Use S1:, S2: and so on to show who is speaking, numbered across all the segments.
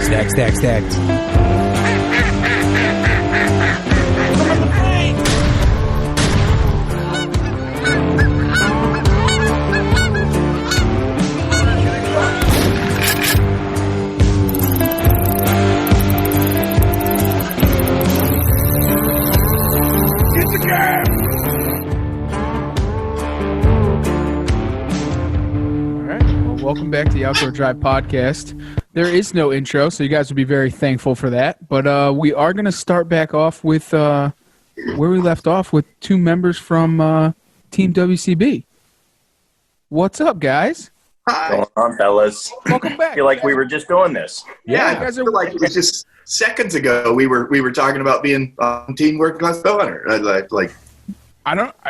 S1: Stacked. Welcome back to the Outdoor Drive Podcast. There is no intro, so you guys will be very thankful for that. But we are going to start back off with where we left off with two members from Team WCB. What's up, guys?
S2: Hi. What's going on, fellas?
S1: Welcome back.
S2: I feel like we were just doing this.
S3: Yeah, you guys are like it was just seconds ago. We were talking about being on Team Working Class Bow Hunter.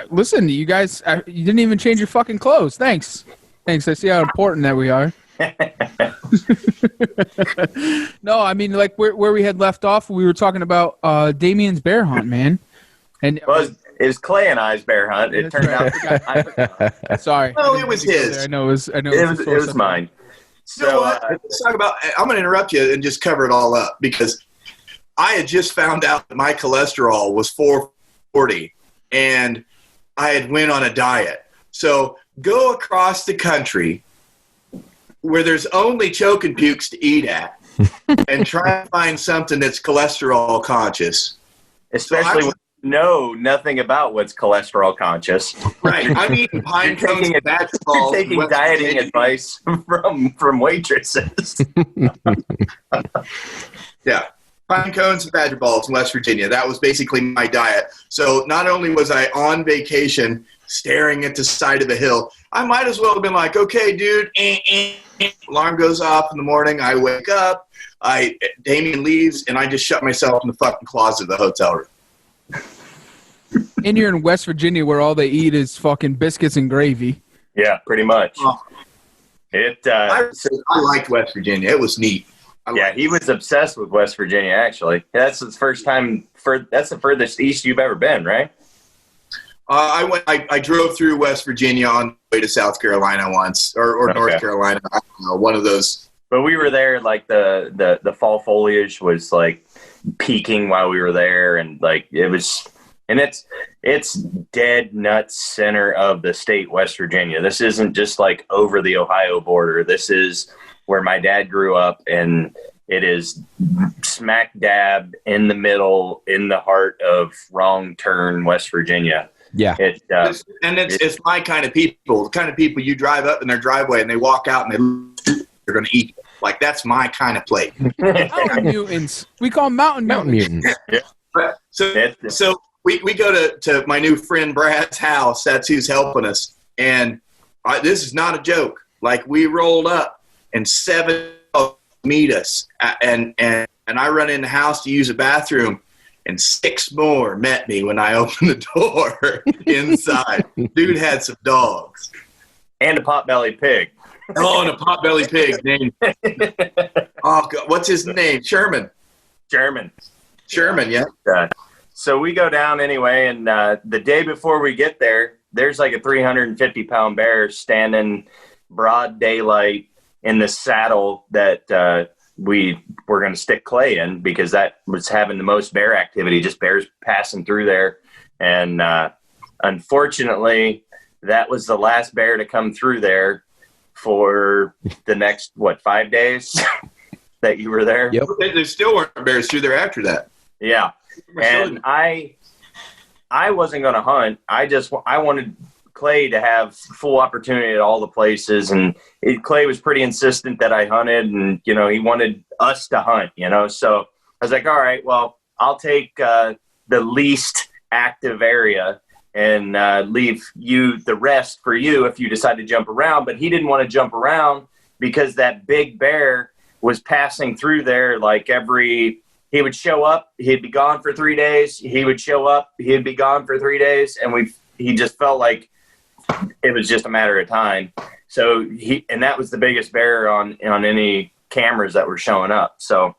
S1: Listen, you guys. You didn't even change your fucking clothes. Thanks. I see how important that we are. No, I mean, like where we had left off, we were talking about Damian's bear hunt, man. And
S2: it was Clay and I's bear hunt. It turned out. I forgot.
S1: Sorry.
S3: No, it was his.
S1: I know it was
S2: mine.
S3: So let's talk about. I'm going to interrupt you and just cover it all up because I had just found out that my cholesterol was 440, and I had went on a diet. So go across the country where there's only choke and pukes to eat at and try and find something that's cholesterol conscious.
S2: Especially when you know nothing about what's cholesterol conscious.
S3: Right. I'm eating pine cones and
S2: you're taking dieting advice from waitresses.
S3: Yeah. Pine cones and badger balls in West Virginia. That was basically my diet. So not only was I on vacation staring at the side of the hill, I might as well have been like, okay, dude, alarm goes off in the morning. I wake up, Damian leaves, and I just shut myself in the fucking closet of the hotel room.
S1: And you're in West Virginia where all they eat is fucking biscuits and gravy.
S2: Yeah, pretty much.
S3: I liked West Virginia. It was neat.
S2: He was obsessed with West Virginia, actually. That's his first time. That's the furthest east you've ever been, right?
S3: I drove through West Virginia on the way to South Carolina once, or North Carolina. I don't know, one of those.
S2: But we were there, like the fall foliage was like peaking while we were there, and like it was, and it's dead nuts center of the state, West Virginia. This isn't just like over the Ohio border. This is where my dad grew up, and it is smack dab in the middle, in the heart of wrong turn, West Virginia.
S1: Yeah.
S3: It's my kind of people, the kind of people you drive up in their driveway and they walk out and they're going to eat. Like, that's my kind of place.
S1: Mountain mutants. We call them mountain mutants.
S3: Yeah. So we go to my new friend Brad's house. That's who's helping us. And this is not a joke. Like, we rolled up and 7 meet us. And I run in the house to use a bathroom. And 6 more met me when I opened the door inside. Dude had some dogs.
S2: And a potbelly pig.
S3: Oh, and a potbelly pig named. Oh, God, what's his name? Sherman, yeah.
S2: So we go down anyway, and the day before we get there, there's like a 350-pound bear standing broad daylight in the saddle that we were going to stick Clay in because that was having the most bear activity, just bears passing through there. And unfortunately, that was the last bear to come through there for the next, 5 days that you were there?
S1: Yep.
S3: There still weren't bears through there after that.
S2: Yeah. And I wasn't going to hunt. I wanted Clay to have full opportunity at all the places, and Clay was pretty insistent that I hunted, and he wanted us to hunt, so I was like, all right, well, I'll take the least active area and leave you the rest for you if you decide to jump around. But he didn't want to jump around because that big bear was passing through there. Like he would show up, he'd be gone for 3 days, he would show up, he'd be gone for 3 days, and he just felt like it was just a matter of time. So and that was the biggest bear on any cameras that were showing up. So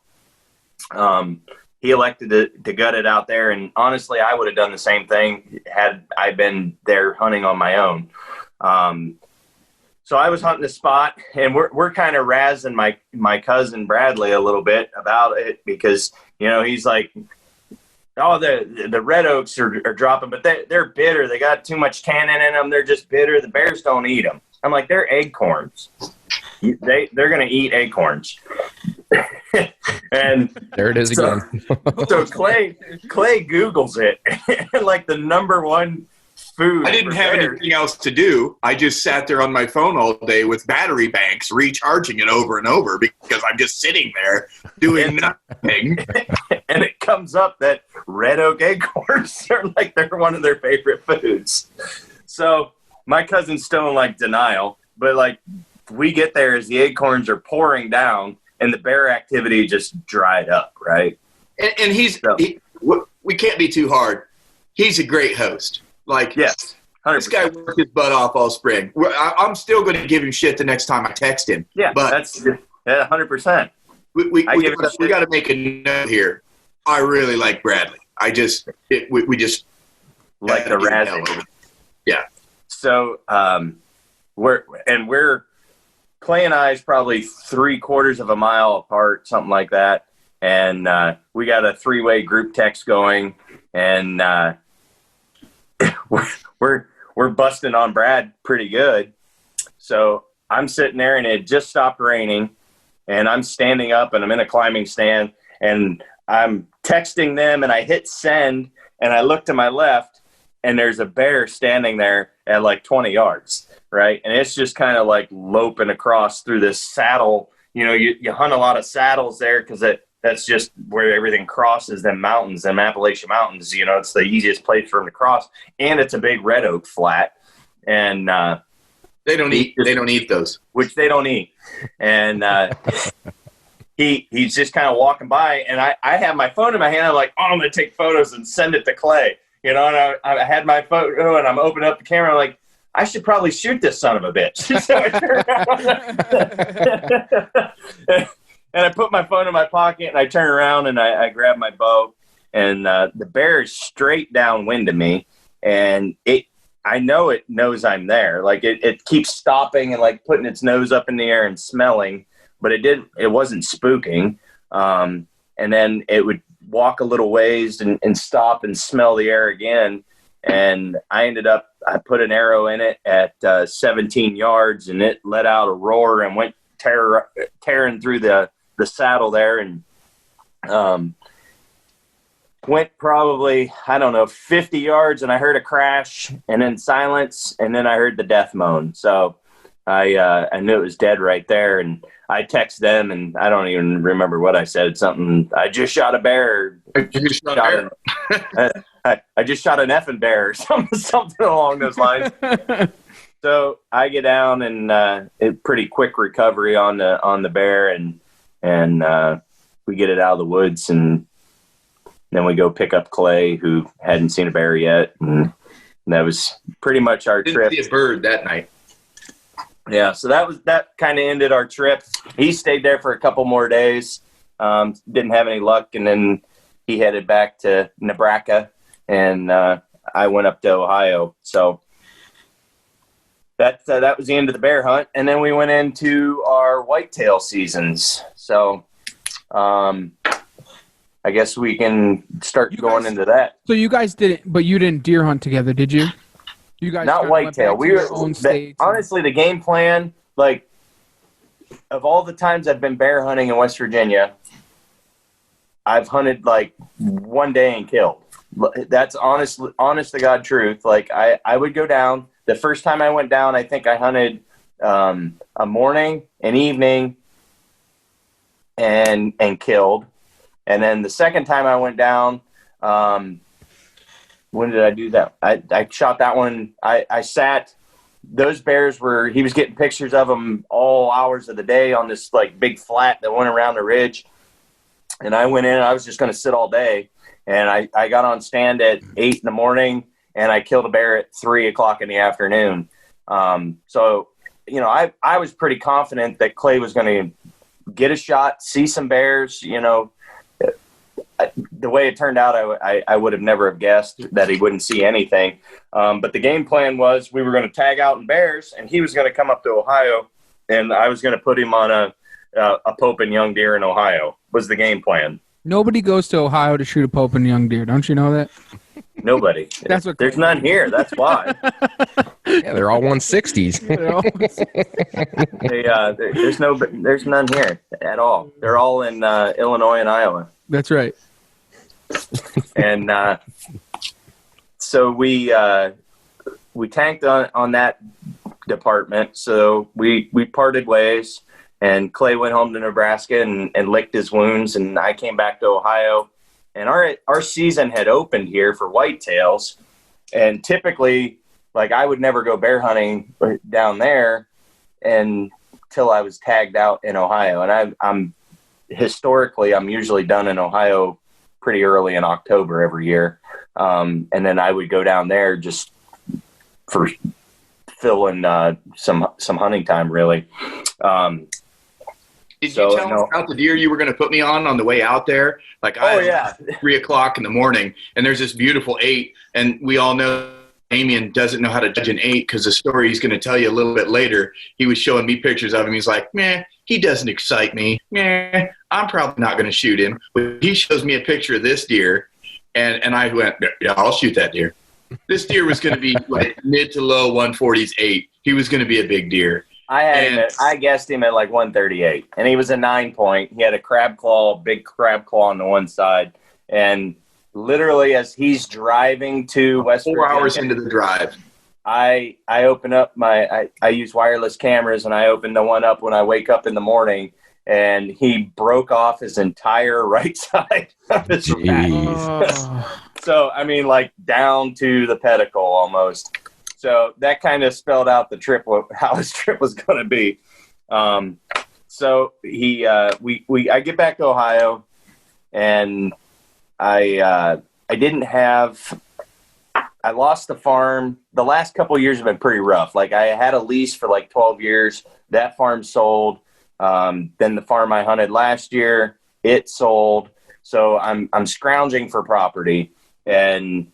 S2: he elected to gut it out there. And honestly, I would have done the same thing had I been there hunting on my own. So I was hunting the spot, and we're kind of razzing my cousin Bradley a little bit about it because, he's like, oh, the red oaks are dropping, but they're bitter. They got too much tannin in them. They're just bitter. The bears don't eat them. I'm like, they're acorns. They're going to eat acorns. And
S4: there it is again.
S2: So Clay Googles it, and like the number one food.
S3: I didn't have anything else to do. I just sat there on my phone all day with battery banks, recharging it over and over because I'm just sitting there doing nothing.
S2: And it comes up that red oak acorns are like they're one of their favorite foods. So my cousin's still in like denial, but like we get there as the acorns are pouring down and the bear activity just dried up, right?
S3: And we can't be too hard. He's a great host. Like,
S2: yes, 100%.
S3: This guy worked his butt off all spring. I'm still going to give him shit the next time I text him.
S2: Yeah,
S3: but
S2: that's 100%.
S3: We got to make a note here. I really like Bradley. We just
S2: like the razzing.
S3: Yeah.
S2: So we're Clay and I is probably 3/4 of a mile apart, something like that, and we got a 3-way group text going, and we're busting on Brad pretty good. So I'm sitting there, and it had just stopped raining, and I'm standing up, and I'm in a climbing stand, and I'm texting them, and I hit send, and I look to my left, and there's a bear standing there at like 20 yards, right? And it's just kind of like loping across through this saddle. You hunt a lot of saddles there because that's just where everything crosses them mountains, them Appalachian Mountains. It's the easiest place for them to cross, and it's a big red oak flat. And
S3: they don't eat those,
S2: which they don't eat. And he's just kind of walking by, and I have my phone in my hand. I'm like, oh, I'm gonna take photos and send it to Clay. And I had my photo, and I'm opening up the camera. I'm like, I should probably shoot this son of a bitch. So I turn around. And I put my phone in my pocket, and I turn around, and I grab my bow, and the bear is straight downwind of me, and I know it knows I'm there. Like it keeps stopping and like putting its nose up in the air and smelling, but it wasn't spooking. And then it would walk a little ways and stop and smell the air again. And I put an arrow in it at 17 yards, and it let out a roar and went tearing through the saddle there, and went probably, 50 yards, and I heard a crash and then silence, and then I heard the death moan. So I knew it was dead right there, and I text them, and I don't even remember what I said. Something, I just shot a bear. I just shot an effing bear or something along those lines. So I get down, and pretty quick recovery on the bear, and we get it out of the woods, and then we go pick up Clay, who hadn't seen a bear yet, and that was pretty much our trip.
S3: Didn't see a bird that night.
S2: Yeah, so that kind of ended our trip. He stayed there for a couple more days, didn't have any luck, and then he headed back to Nebraska, and I went up to Ohio. So that was the end of the bear hunt, and then we went into our whitetail seasons. So I guess we can start going into that.
S1: So you guys you didn't deer hunt together, did you? You guys
S2: not whitetail. We were honestly the game plan. Like, of all the times I've been bear hunting in West Virginia, I've hunted like one day and killed. That's honest to God truth. Like I would go down. The first time I went down, I think I hunted a morning, an evening, and killed. And then the second time I went down, when did I do that? I shot that one. I sat. Those bears he was getting pictures of them all hours of the day on this like big flat that went around the ridge. And I went in, I was just going to sit all day. And I got on stand at 8 in the morning, and I killed a bear at 3 o'clock in the afternoon. So, I was pretty confident that Clay was going to get a shot, see some bears. the way it turned out, I would have never have guessed that he wouldn't see anything. But the game plan was we were going to tag out in bears, and he was going to come up to Ohio, and I was going to put him on a Pope and young deer in Ohio was the game plan.
S1: Nobody goes to Ohio to shoot a Pope and young deer. Don't you know that?
S2: Nobody. There's none here. That's why.
S4: Yeah, they're all 160s.
S2: There's none here at all. They're all in Illinois and Iowa.
S1: That's right.
S2: And so we tanked on that department. So we parted ways, and Clay went home to Nebraska and licked his wounds, and I came back to Ohio. And our season had opened here for whitetails, and typically, like, I would never go bear hunting down there until I was tagged out in Ohio. And I'm historically usually done in Ohio pretty early in October every year, and then I would go down there just for filling some hunting time, really.
S3: Did you tell us about the deer you were going to put me on the way out there? Like, 3:00 in the morning, and there's this beautiful 8, and we all know Damian doesn't know how to judge an 8 because the story he's going to tell you a little bit later, he was showing me pictures of him. He's like, meh, he doesn't excite me. Meh, I'm probably not going to shoot him. But he shows me a picture of this deer, and I went, yeah, I'll shoot that deer. This deer was going to be like mid to low 140s 8. He was going to be a big deer.
S2: I guessed him at like 138, and he was a 9-point. He had a big crab claw on the one side, and literally as he's driving to West Virginia,
S3: 4 hours into the drive,
S2: I open up I use wireless cameras, and I open the one up when I wake up in the morning, and he broke off his entire right side of his back. So, I mean, like down to the pedicle almost. So that kind of spelled out the trip, how his trip was going to be. So I get back to Ohio, and I lost the farm. The last couple of years have been pretty rough. Like, I had a lease for like 12 years. That farm sold. Then the farm I hunted last year, it sold. So I'm scrounging for property, and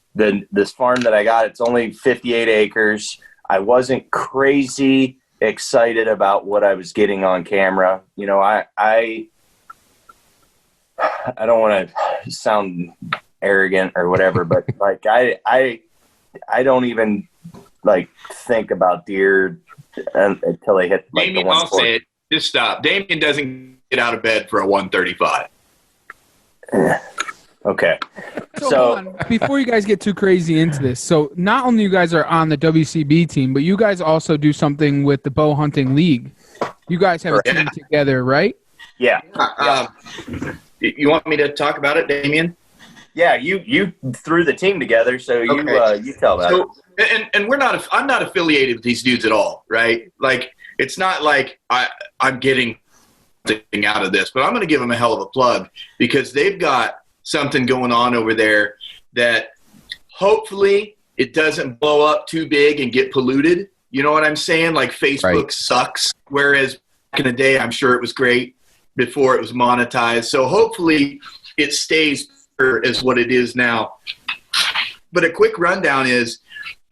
S2: this farm that I got, it's only 58 acres. I wasn't crazy excited about what I was getting on camera. You know, I don't want to sound arrogant or whatever, but like I don't even like think about deer until they hit like
S3: Damian, I'll say it. Just stop. Damian doesn't get out of bed for a 135.
S2: Okay.
S1: So hold on. Before you guys get too crazy into this, so not only you guys are on the WCB team, but you guys also do something with the Bow Hunting League. You guys have a team together, right?
S2: Yeah.
S3: You want me to talk about it, Damian?
S2: Yeah, you threw the team together, so you tell that.
S3: So, and I'm not affiliated with these dudes at all, right? Like, it's not like I'm getting something out of this, but I'm going to give them a hell of a plug because they've got something going on over there that hopefully it doesn't blow up too big and get polluted. You know what I'm saying? Like, Facebook sucks, whereas back in the day, I'm sure it was great before it was monetized. So hopefully it stays as what it is now. But a quick rundown is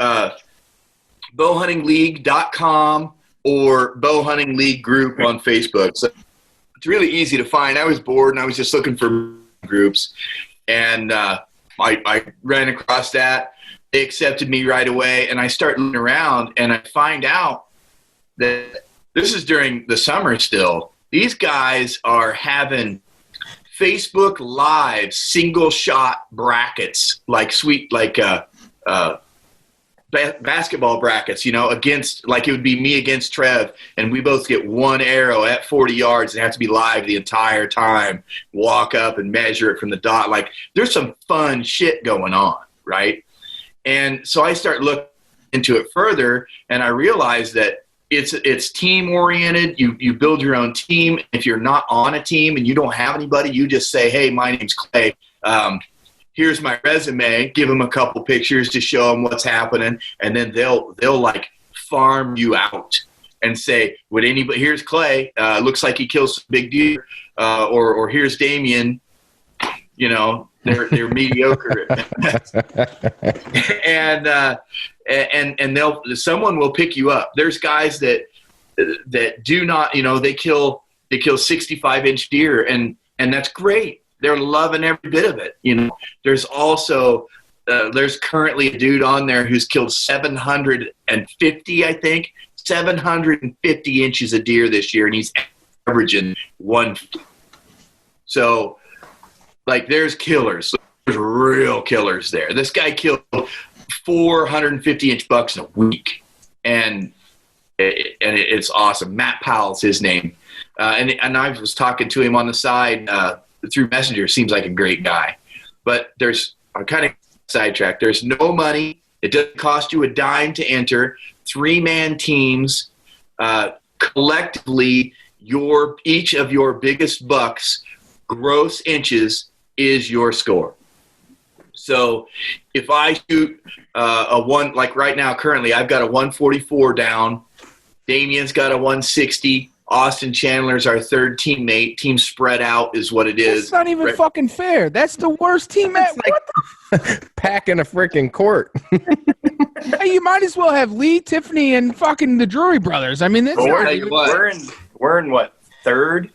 S3: bowhuntingleague.com or Bow Hunting League group on Facebook. So it's really easy to find. I was bored and I was just looking for groups, and I ran across that. They accepted me right away, and I start looking around, and I find out that this is during the summer still. These guys are having Facebook Live single shot brackets, basketball brackets, you know, against, like, it would be me against Trev, and we both get one arrow at 40 yards and have to be live the entire time, walk up and measure it from the dot. Like, there's some fun shit going on, right? And so I start looking into it further, and I realize that it's team oriented. You build your own team. If you're not on a team and you don't have anybody, you just say, hey, my name's Clay. Here's my resume, give them a couple pictures to show them what's happening, and then they'll like farm you out and say, would anybody, here's Clay, looks like he kills some big deer, or here's Damian, You know, they're mediocre. and someone will pick you up. There's guys that do not, you know, they kill 65-inch deer, and that's great. They're loving every bit of it. You know, there's also there's currently a dude on there who's killed 750, I think, 750 inches of deer this year, and he's averaging 1. So, like, there's killers. There's real killers there. This guy killed 450-inch bucks in a week, and it's awesome. Matt Powell's his name, and I was talking to him on the side through Messenger. Seems like a great guy, but I'm kind of sidetracked. There's no money. It doesn't cost you a dime to enter. 3-man teams. Collectively, each of your biggest bucks gross inches is your score. So if I shoot a one, like right now, currently I've got a 144 down. Damian's got a 160. Austin Chandler's our third teammate. Team spread out is what it is.
S1: It's not even fucking fair. That's the worst teammate.
S4: Like packing a freaking court.
S1: Hey, you might as well have Lee, Tiffany, and fucking the Drury brothers. I mean,
S2: we're in what, third?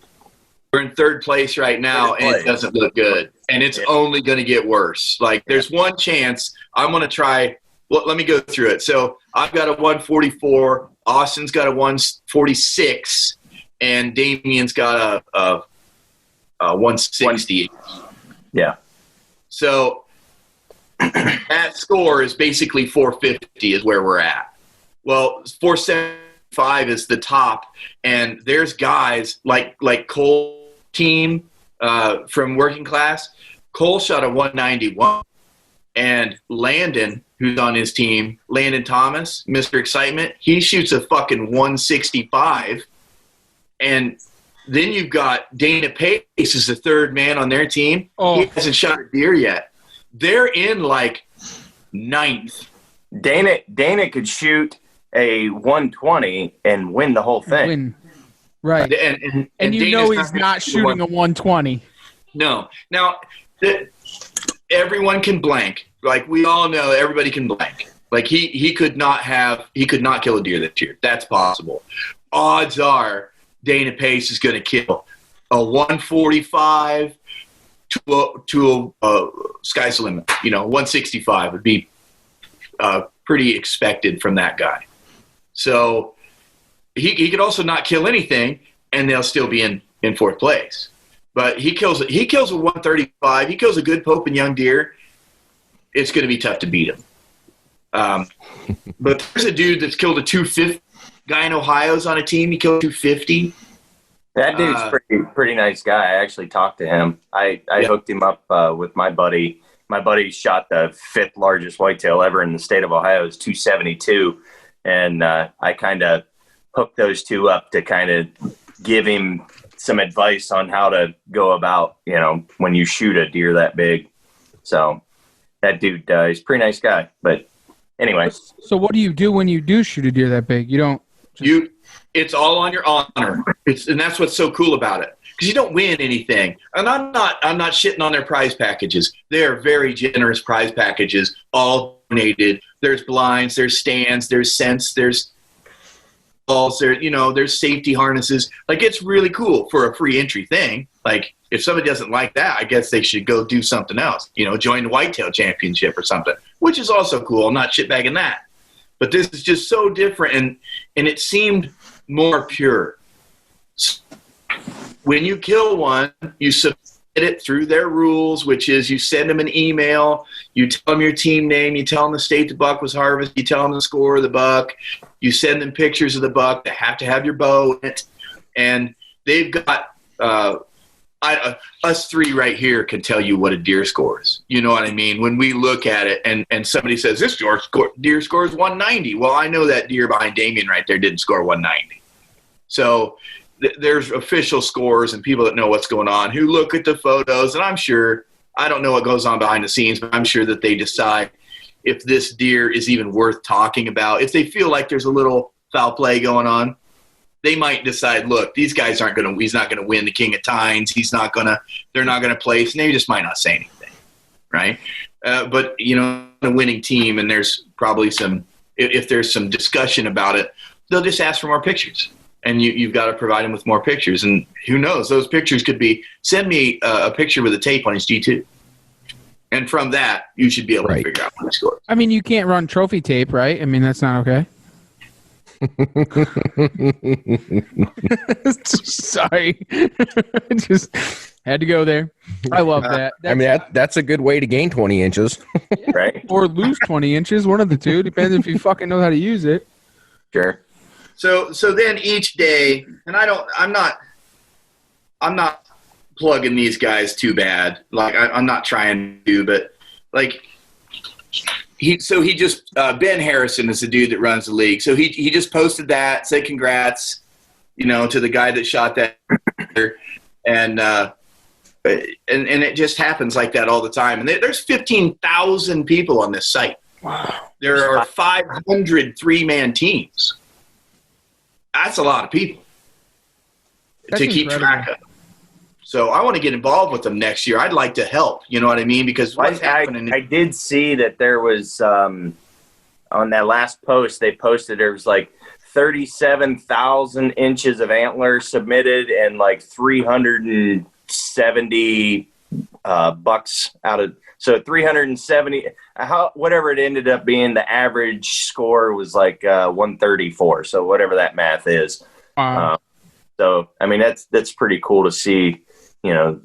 S3: We're in third place right now, and it doesn't look good. And it's only going to get worse. Like, there's one chance I'm going to try. Well, let me go through it. So I've got a 144. Austin's got a 146. And Damian's got a 160.
S2: Yeah.
S3: So that score is basically 450 is where we're at. Well, 475 is the top. And there's guys like Cole team from Working Class. Cole shot a 191. And Landon, who's on his team, Landon Thomas, Mr. Excitement, he shoots a fucking 165. And then you've got Dana Pace is the third man on their team. Oh. He hasn't shot a deer yet. They're in like 9th.
S2: Dana could shoot a 120 and win the whole thing.
S1: Right. And you know he's not shooting a 120.
S3: No. Now, everyone can blank. Like, we all know everybody can blank. Like, he could not kill a deer this year. That's possible. Odds are Dana Pace is going to kill a 145 to a sky's the limit. You know, 165 would be pretty expected from that guy. So he could also not kill anything, and they'll still be in fourth place. But he kills a 135. He kills a good Pope and Young deer. It's going to be tough to beat him. But there's a dude that's killed a 250. Guy in Ohio's on a team. He killed 250.
S2: That dude's pretty nice guy. I actually talked to him. I hooked him up with my buddy. My buddy shot the 5th largest whitetail ever in the state of Ohio. It's 272. And I kind of hooked those two up to kind of give him some advice on how to go about, you know, when you shoot a deer that big. So that dude is a pretty nice guy. But anyway.
S1: So what do you do when you do shoot a deer that big? You don't.
S3: It's all on your honor. And that's what's so cool about it. Because you don't win anything. And I'm not shitting on their prize packages. They're very generous prize packages, all donated. There's blinds, there's stands, there's scents, there's balls, there's safety harnesses. Like, it's really cool for a free entry thing. Like, if somebody doesn't like that, I guess they should go do something else. Join the Whitetail Championship or something, which is also cool. I'm not shitbagging that. But this is just so different, and it seemed more pure. When you kill one, you submit it through their rules, which is you send them an email, you tell them your team name, you tell them the state the buck was harvested, you tell them the score of the buck, you send them pictures of the buck. They have to have your bow in it, and they've got us three right here can tell you what a deer scores. You know what I mean? When we look at it and somebody says, this deer scores 190. Well, I know that deer behind Damian right there didn't score 190. So there's official scores and people that know what's going on who look at the photos. And I'm sure, I don't know what goes on behind the scenes, but I'm sure that they decide if this deer is even worth talking about. If they feel like there's a little foul play going on, they might decide, look, these guys he's not going to win the King of Tines. They're not going to place, and they just might not say anything. Right. But a winning team, and there's probably if there's some discussion about it, they'll just ask for more pictures, and you've got to provide them with more pictures. And who knows, those pictures could be, send me a picture with a tape on his G2. And from that, you should be able to figure out what he scored.
S1: I mean, you can't run trophy tape, right? I mean, that's not okay. Sorry. Just had to go there. I love that.
S4: That's a good way to gain 20 inches.
S2: Right.
S1: Or lose 20 inches, one of the two. Depends if you fucking know how to use it.
S2: Sure.
S3: So then each day, and I'm not plugging these guys too bad. Like I'm not trying to, but like Ben Harrison is the dude that runs the league. So he just posted that, said congrats, to the guy that shot that, and it just happens like that all the time. And there's 15,000 people on this site.
S1: Wow.
S3: There are 500 3-man teams. That's a lot of people to keep track of. So I want to get involved with them next year. I'd like to help. You know what I mean? Because what's happening?
S2: I did see that there was on that last post they posted there was like 37,000 inches of antler submitted and like 370 bucks out of. So 370, whatever it ended up being, the average score was like 134. So whatever that math is. So I mean that's pretty cool to see. A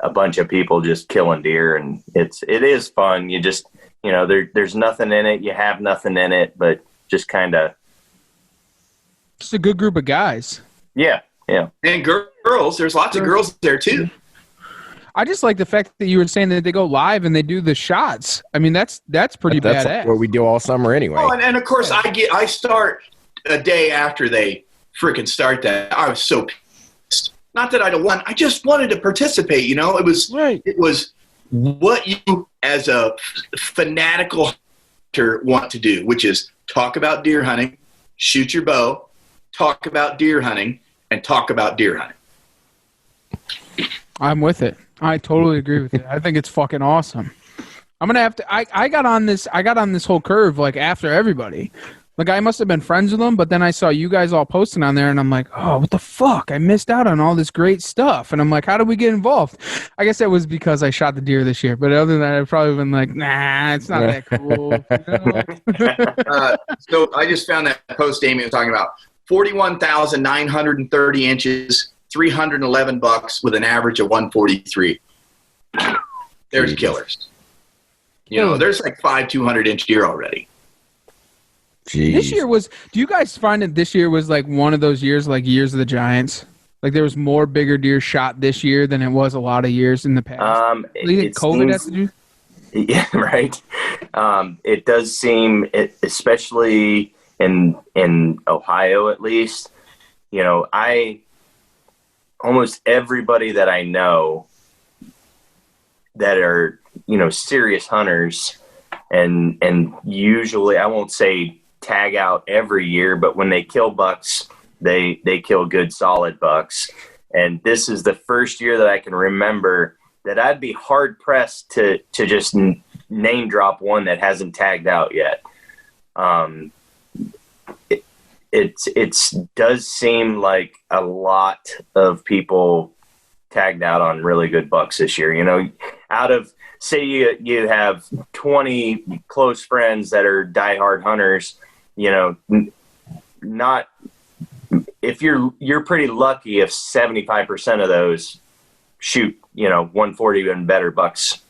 S2: bunch of people just killing deer, and it is fun. You just, there's nothing in it. You have nothing in it, but just kind of.
S1: Just a good group of guys.
S2: Yeah. Yeah.
S3: And girls, there's lots of girls there too.
S1: I just like the fact that you were saying that they go live and they do the shots. I mean, that's pretty badass.
S4: That's what we do all summer anyway.
S3: Oh, and of course I start a day after they freaking start that. I was so pissed. Not that I don't want. I just wanted to participate. It was
S1: right.
S3: It was what you, as a fanatical hunter, want to do, which is talk about deer hunting, shoot your bow, talk about deer hunting, and talk about deer hunting.
S1: I'm with it. I totally agree with it. I think it's fucking awesome. I'm gonna have to. I got on this whole curve like after everybody. Like, I must have been friends with them, but then I saw you guys all posting on there, and I'm like, oh, what the fuck? I missed out on all this great stuff. And I'm like, how did we get involved? I guess that was because I shot the deer this year. But other than that, I've probably been like, nah, it's not that cool.
S3: So I just found that post Damian was talking about. 41,930 inches, 311 bucks with an average of 143. There's killers. There's like 5 200-inch deer already.
S4: Jeez.
S1: This year was. Do you guys find that this year was like one of those years, like years of the Giants? Like there was more bigger deer shot this year than it was a lot of years in the past. Do you think COVID has to do?
S2: Yeah, right. It does seem, especially in Ohio, at least. Almost everybody that I know that are serious hunters, and usually I won't say tag out every year, but when they kill bucks, they kill good solid bucks. And this is the first year that I can remember that I'd be hard pressed to just name drop one that hasn't tagged out yet. It does seem like a lot of people tagged out on really good bucks this year. Out of, say you have 20 close friends that are diehard hunters, not if you're pretty lucky if 75% of those shoot 140 and better bucks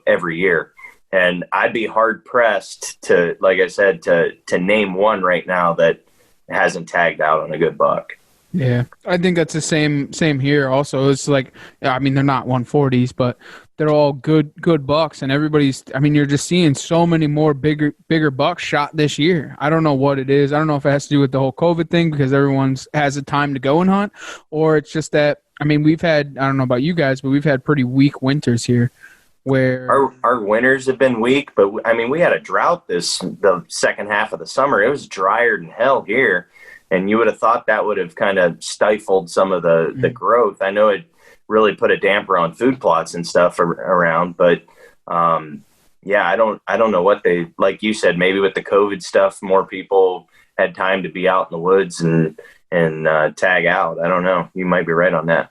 S2: every year. And I'd be hard pressed to, like I said, to name one right now that hasn't tagged out on a good buck.
S1: Yeah, I think that's the same here. Also, it's like, I mean, they're not 140s, but they're all good bucks, and everybody's. I mean, you're just seeing so many more bigger bucks shot this year. I don't know what it is. I don't know if it has to do with the whole COVID thing because everyone's has the time to go and hunt, or it's just that. I mean, we've had. I don't know about you guys, but we've had pretty weak winters here. Where
S2: our winters have been weak, but I mean, we had a drought the second half of the summer. It was drier than hell here. And you would have thought that would have kind of stifled some of the growth. I know it really put a damper on food plots and stuff around, but yeah, I don't know what they, like you said, maybe with the COVID stuff, more people had time to be out in the woods and tag out. I don't know. You might be right on that.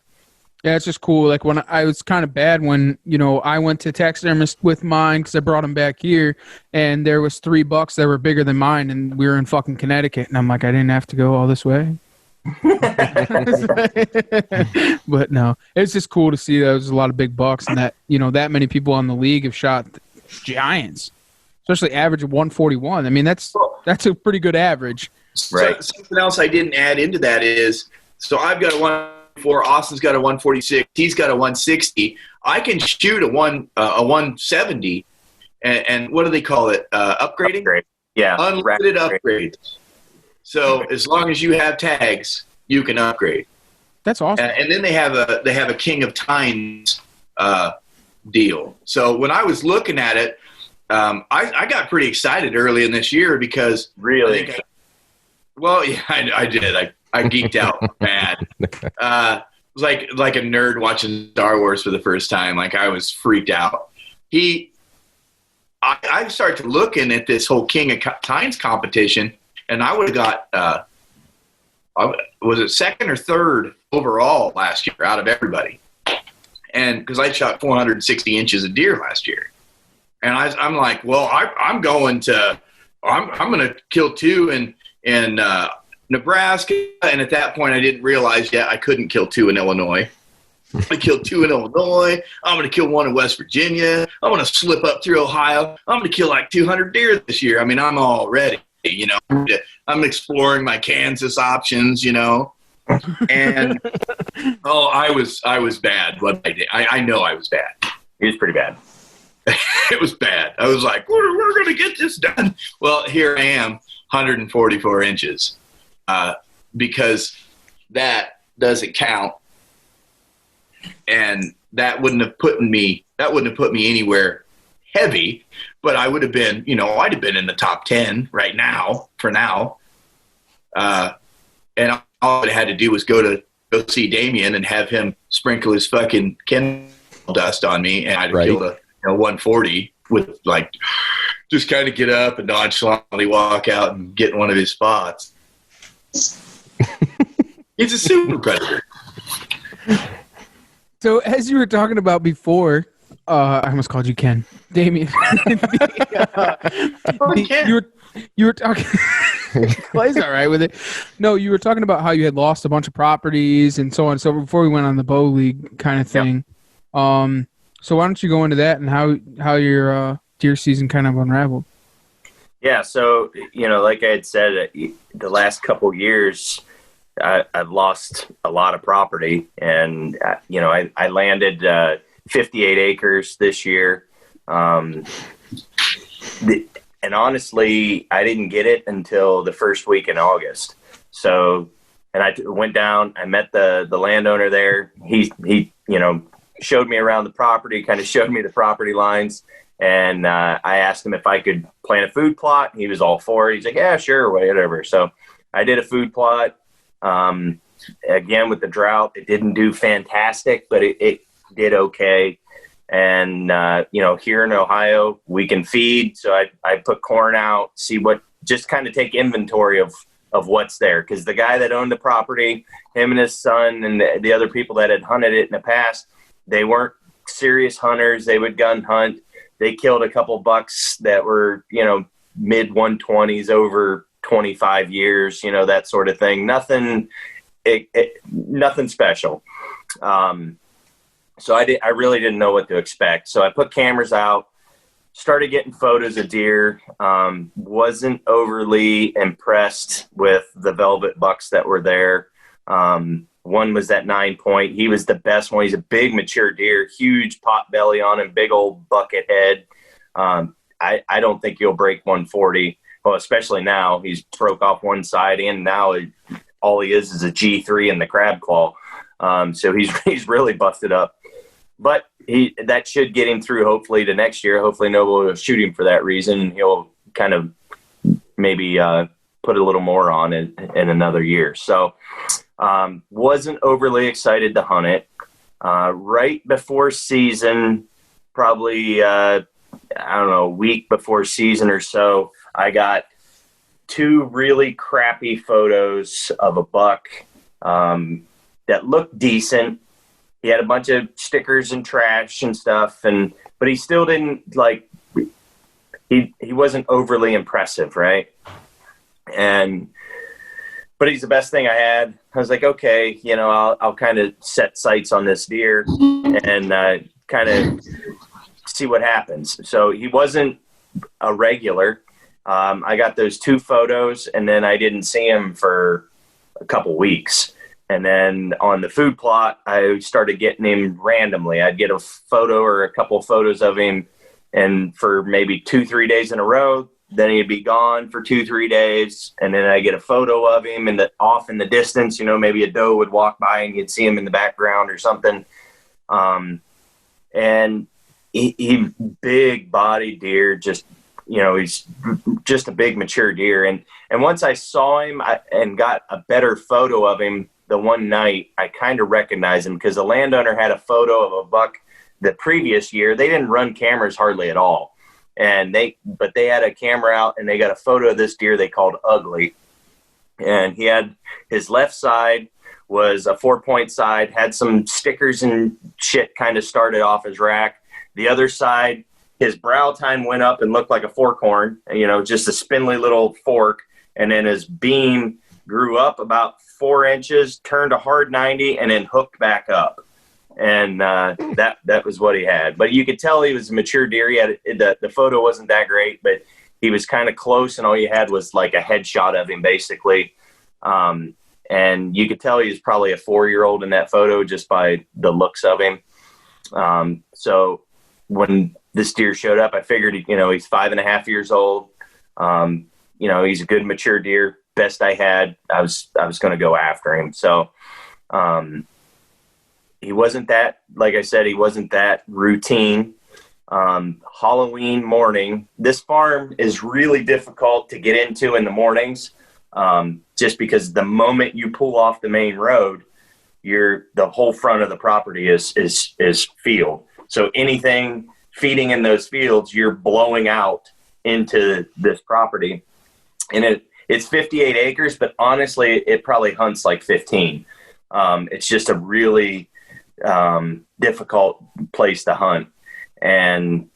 S1: Yeah, it's just cool. Like when I was kind of bad when, I went to taxidermist with mine because I brought him back here, and there was 3 bucks that were bigger than mine, and we were in fucking Connecticut, and I'm like, I didn't have to go all this way. But no, it's just cool to see that there's a lot of big bucks, and that that many people on the league have shot giants, especially average of 141. I mean, that's a pretty good average.
S2: Right.
S3: So, something else I didn't add into that is, so I've got a 144, Austin's got a 146, he's got a 160. I can shoot a 170, and what do they call it? Upgrading?
S2: Upgrade. Yeah.
S3: Unlimited upgrades. So as long as you have tags, you can upgrade.
S1: That's awesome.
S3: And then they have a King of Tines deal. So when I was looking at it, I got pretty excited early in this year because
S2: really,
S3: I did. I geeked out bad. It was like a nerd watching Star Wars for the first time. Like I was freaked out. I started looking at this whole King of Tines competition, and I would have got was it second or third overall last year out of everybody, and because I shot 460 inches of deer last year, and I'm like, well, I'm going to kill 2 in Nebraska, and at that point I didn't realize yet I couldn't kill 2 in Illinois. I killed 2 in Illinois. I'm going to kill 1 in West Virginia. I'm going to slip up through Ohio. I'm going to kill like 200 deer this year. I mean, I'm all ready, I'm exploring my Kansas options, and I was bad. What I did, I know I was bad.
S2: It was pretty bad.
S3: It was bad. I was like, we're going to get this done. Well, here I am, 144 inches, because that doesn't count. And that wouldn't have put me anywhere heavy, but I would have been, I'd have been in the top 10 right now for now. And all I had to do was go see Damian and have him sprinkle his fucking Ken dust on me, and I'd have killed a 140 with just kind of get up and nonchalantly walk out and get in one of his spots. He's a super predator.
S1: So as you were talking about before, I almost called you Ken. Damian. You were talking. Clay's all right with it. No, you were talking about how you had lost a bunch of properties and so on. So before we went on the bow league kind of thing, so why don't you go into that and how your deer season kind of unraveled?
S2: Yeah. So like I had said, the last couple years, I've lost a lot of property, and I landed 58 acres this year. And honestly, I didn't get it until the first week in August. So, and I went down, I met the landowner there. He showed me around the property, kind of showed me the property lines. And I asked him if I could plant a food plot. He was all for it. He's like, yeah, sure, whatever. So I did a food plot. Again, with the drought, it didn't do fantastic, but it did okay. And, here in Ohio, we can feed. So I put corn out, just kind of take inventory of what's there. Because the guy that owned the property, him and his son and the other people that had hunted it in the past, they weren't serious hunters. They would gun hunt. They killed a couple bucks that were, mid 120s over 25 years, that sort of thing. Nothing special. So I really didn't know what to expect. So I put cameras out, started getting photos of deer. Wasn't overly impressed with the velvet bucks that were there. One was that 9-point. He was the best one. He's a big mature deer, huge pot belly on him, big old bucket head. I don't think he'll break 140. Well, especially now he's broke off one side, and now all he is a G3 in the crab claw. So he's really busted up. But that should get him through, hopefully, to next year. Hopefully nobody will shoot him for that reason. He'll kind of maybe put a little more on in another year. So wasn't overly excited to hunt it. Right before season, probably, I don't know, a week before season or so, I got 2 really crappy photos of a buck that looked decent. He had a bunch of stickers and trash and stuff, but he still didn't he wasn't overly impressive, right? But he's the best thing I had. I was like, okay, I'll kind of set sights on this deer and kind of see what happens. So he wasn't a regular. I got those 2 photos, and then I didn't see him for a couple weeks. And then on the food plot, I started getting him randomly. I'd get a photo or a couple photos of him, and for maybe 2-3 days in a row, then he'd be gone for 2-3 days. And then I get a photo of him off in the distance, maybe a doe would walk by and you'd see him in the background or something. And he big body deer, just, he's just a big mature deer. And once I saw him and got a better photo of him the one night, I kind of recognized him because the landowner had a photo of a buck the previous year. They didn't run cameras hardly at all. But they had a camera out and they got a photo of this deer they called Ugly. And he had his left side was a 4-point side, had some stickers and shit kind of started off his rack. The other side, his brow tine went up and looked like a fork horn, just a spindly little fork. And then his beam grew up about 4 inches, turned a hard 90, and then hooked back up. And that was what he had. But you could tell he was a mature deer. He had the photo wasn't that great, but he was kind of close, and all you had was like a headshot of him, basically. And you could tell he was probably a 4-year-old in that photo just by the looks of him. So when this deer showed up, I figured, he's 5.5 years old. He's a good mature deer. Best I had, I was going to go after him. So he wasn't that, like I said, he wasn't that routine. Halloween morning, this farm is really difficult to get into in the mornings, just because the moment you pull off the main road, the whole front of the property is field. So anything feeding in those fields, you're blowing out into this property. And it's 58 acres, but honestly, it probably hunts like 15. It's just a really difficult place to hunt. And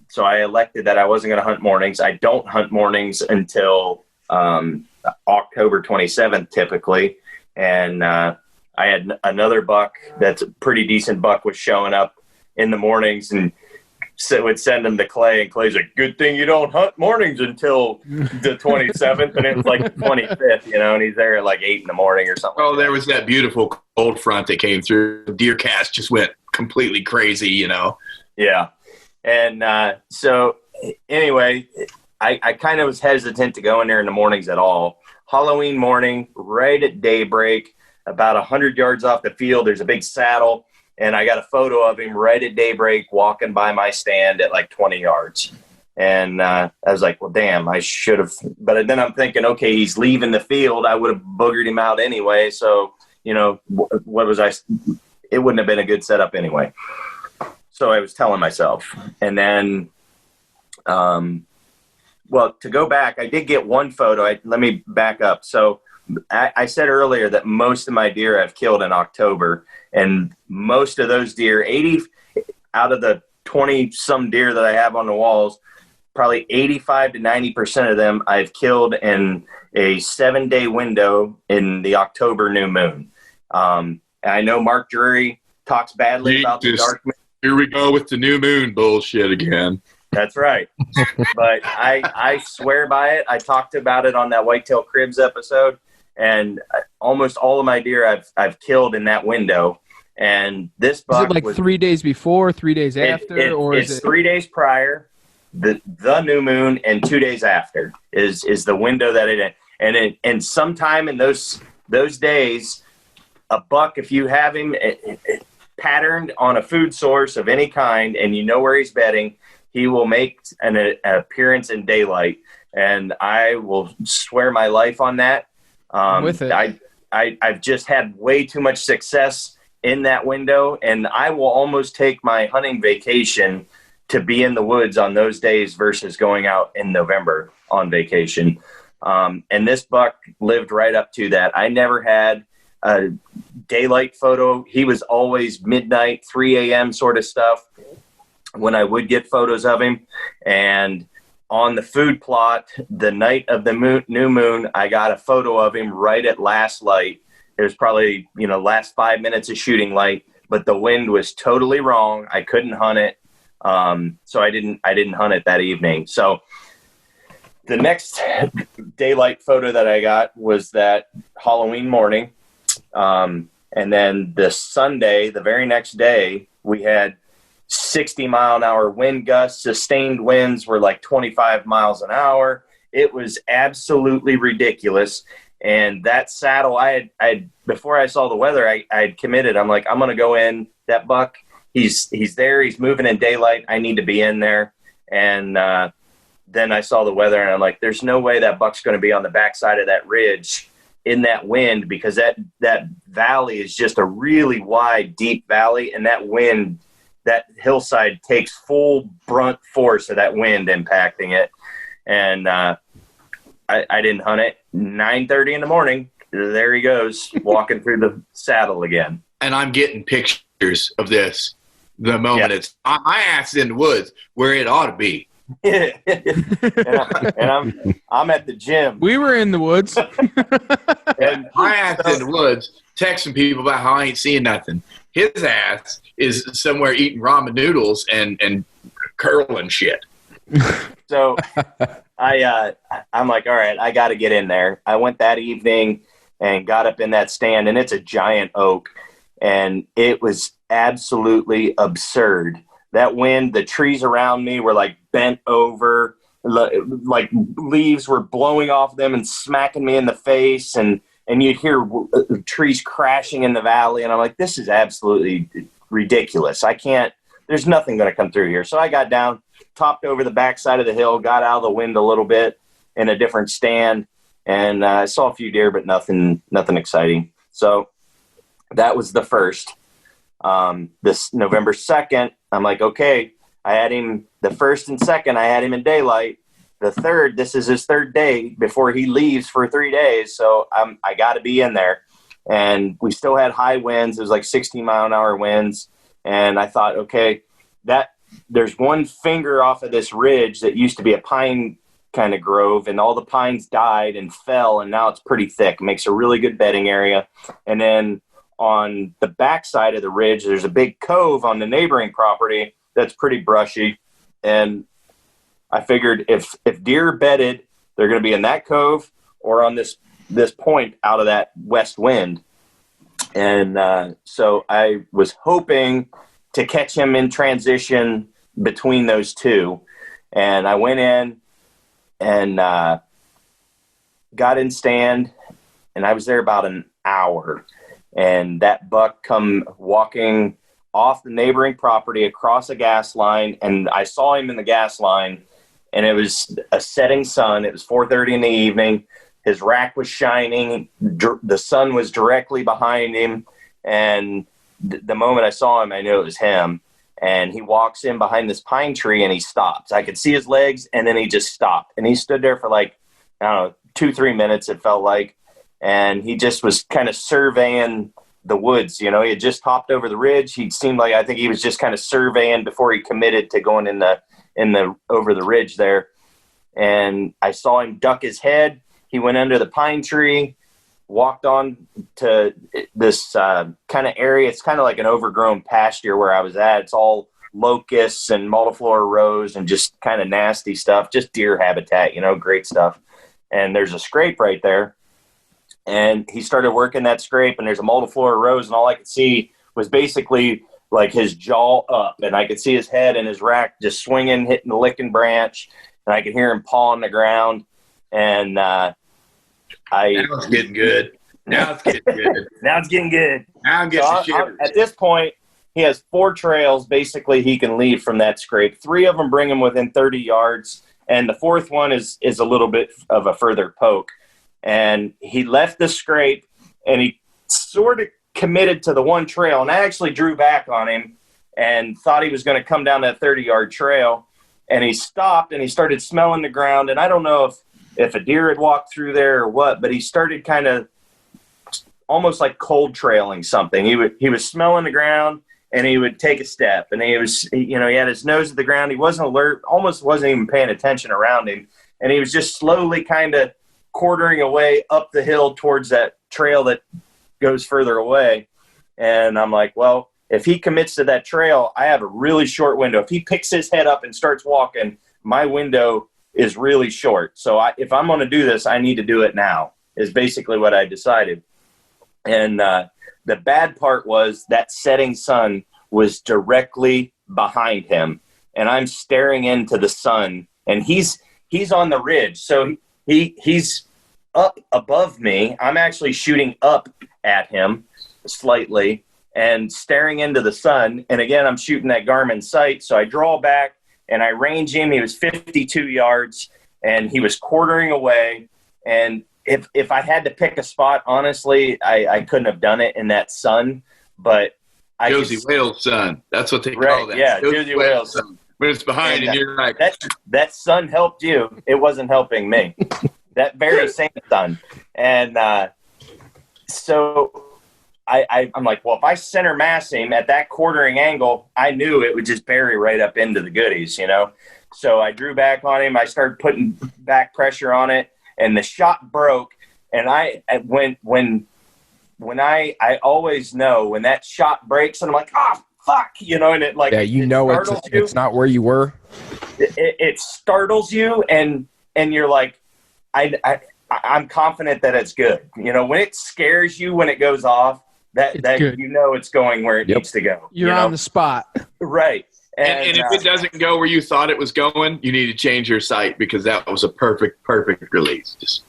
S2: so I elected that I wasn't going to hunt mornings. I don't hunt mornings until October 27th, typically. And I had another buck that's a pretty decent buck was showing up in the mornings, and would send him to Clay, and Clay's like, good thing you don't hunt mornings until the 27th. And it was like the 25th, and he's there at like 8 in the morning or something.
S3: Oh, there was that beautiful cold front that came through. Deer cast just went completely crazy,
S2: Yeah. And so anyway, I kind of was hesitant to go in there in the mornings at all. Halloween morning, right at daybreak, about 100 yards off the field, there's a big saddle. And I got a photo of him right at daybreak walking by my stand at like 20 yards. And I was like, well, damn, I should have. But then I'm thinking, okay, he's leaving the field. I would have boogered him out anyway. So, what was I? It wouldn't have been a good setup anyway. So I was telling myself. And then, well, to go back, I did get one photo. Let me back up. So I said earlier that most of my deer I've killed in October. And most of those deer, 80 out of the 20-some deer that I have on the walls, probably 85 to 90% of them I've killed in a 7-day window in the October new moon. And I know Mark Drury talks badly about the dark moon.
S3: Here we go with the new moon bullshit again.
S2: That's right. But I swear by it. I talked about it on that Whitetail Cribs episode. And almost all of my deer I've killed in that window. And this buck
S1: is it like 3 days before, 3 days after,
S2: it's 3 days prior, the new moon, and 2 days after is the window that it and sometime in those days, a buck, if you have him patterned on a food source of any kind and you know where he's bedding, he will make an appearance in daylight. and I will swear my life on that.
S1: With it.
S2: I've just had way too much success in that window, and I will almost take my hunting vacation to be in the woods on those days versus going out in November on vacation. And this buck lived right up to that. I never had a daylight photo. He was always midnight, 3 a.m. sort of stuff when I would get photos of him. And on the food plot, the night of the new moon, I got a photo of him right at last light. It was probably, last 5 minutes of shooting light, but the wind was totally wrong. I couldn't hunt it. So I didn't hunt it that evening. So the next daylight photo that I got was that Halloween morning. And then the Sunday, the very next day, we had 60-mile-an-hour wind gusts. Sustained winds were like 25 miles an hour. It was absolutely ridiculous. And that saddle, I had before I saw the weather, I had committed. I'm like, I'm going to go in. That buck, he's there. He's moving in daylight. I need to be in there. And then I saw the weather, and I'm like, there's no way that buck's going to be on the backside of that ridge in that wind, because that valley is just a really wide, deep valley, and that wind, that hillside takes full brunt force of that wind impacting it. And I didn't hunt it. 9:30 in the morning, there he goes, walking through the saddle again.
S3: And I'm getting pictures of this the moment I asked in the woods where it ought to be.
S2: and I'm at the gym.
S1: We were in the woods.
S3: And I asked in the woods, texting people about how I ain't seeing nothing. His ass is somewhere eating ramen noodles and curling shit.
S2: So I'm like, all right, I got to get in there. I went that evening and got up in that stand, and it's a giant oak, and it was absolutely absurd. That wind, the trees around me were like bent over, like leaves were blowing off them and smacking me in the face, and you'd hear trees crashing in the valley, and I'm like, this is absolutely ridiculous. There's nothing going to come through here. So I got down, topped over the backside of the hill, got out of the wind a little bit in a different stand, and I saw a few deer, but nothing exciting. So that was the first. This November 2nd, I'm like, okay, I had him the first and second, I had him in daylight. The third, this is his third day before he leaves for 3 days. So I got to be in there. And we still had high winds. It was like 16-mile-an-hour winds. And I thought, okay, there's one finger off of this ridge that used to be a pine kind of grove, and all the pines died and fell, and now it's pretty thick. It makes a really good bedding area. And then on the backside of the ridge, there's a big cove on the neighboring property that's pretty brushy. And I figured if deer bedded, they're going to be in that cove or on this point out of that west wind. And so I was hoping to catch him in transition between those two. And I went in and got in stand, and I was there about an hour. And that buck come walking off the neighboring property across a gas line, and I saw him in the gas line, and it was a setting sun. It was 4:30 in the evening. His rack was shining. The sun was directly behind him, and the moment I saw him, I knew it was him. And he walks in behind this pine tree, and he stops. I could see his legs, and then he just stopped. And he stood there for like, I don't know, 2-3 minutes, it felt like. And he just was kind of surveying the woods. He had just hopped over the ridge. He seemed like, I think he was just kind of surveying before he committed to going in the over the ridge there. And I saw him duck his head. He went under the pine tree, walked on to this kind of area. It's kind of like an overgrown pasture where I was at. It's all locusts and multiflora rose and just kind of nasty stuff, just deer habitat, great stuff. And there's a scrape right there. And he started working that scrape, and there's a multiflora rose, and all I could see was basically like his jaw up, and I could see his head and his rack just swinging, hitting the licking branch, and I could hear him pawing the ground. And
S3: now it's getting good. Now it's getting good.
S2: Now it's getting good.
S3: Now I'm getting shivers.
S2: At this point, he has 4 trails basically he can lead from that scrape. 3 of them bring him within 30 yards, And the fourth one is a little bit of a further poke. And he left the scrape, and he sort of committed to the one trail. And I actually drew back on him and thought he was going to come down that 30-yard trail. And he stopped, and he started smelling the ground. And I don't know if a deer had walked through there or what, but he started kind of almost like cold trailing something. He was smelling the ground, and he would take a step, and he had his nose at the ground. He wasn't alert, almost wasn't even paying attention around him. And he was just slowly kind of quartering away up the hill towards that trail that goes further away. And I'm like, well, if he commits to that trail, I have a really short window. If he picks his head up and starts walking, my window is really short. So if I'm going to do this, I need to do it now, is basically what I decided. And the bad part was that setting sun was directly behind him, and I'm staring into the sun, and he's on the ridge. So he's up above me. I'm actually shooting up at him slightly and staring into the sun. And again, I'm shooting that Garmin sight. So I draw back and I range him. He was 52 yards, and he was quartering away. And if I had to pick a spot, honestly, I couldn't have done it in that sun. But
S3: Josie Wales' sun. That's what they call that.
S2: Yeah, Josie Wales' sun.
S3: When it's behind and you're like,
S2: that sun helped you. It wasn't helping me. That very same sun. And so I'm like, well, if I center mass him at that quartering angle, I knew it would just bury right up into the goodies, So I drew back on him. I started putting back pressure on it, and the shot broke. And when I always know when that shot breaks, and I'm like, oh, fuck, and it like,
S4: it's not where you were.
S2: It startles you, and you're like, I'm confident that it's good. When it scares you, when it goes off, that it's going where it needs to go.
S1: You're on the spot.
S2: Right.
S3: And if it doesn't go where you thought it was going, you need to change your sight, because that was a perfect release.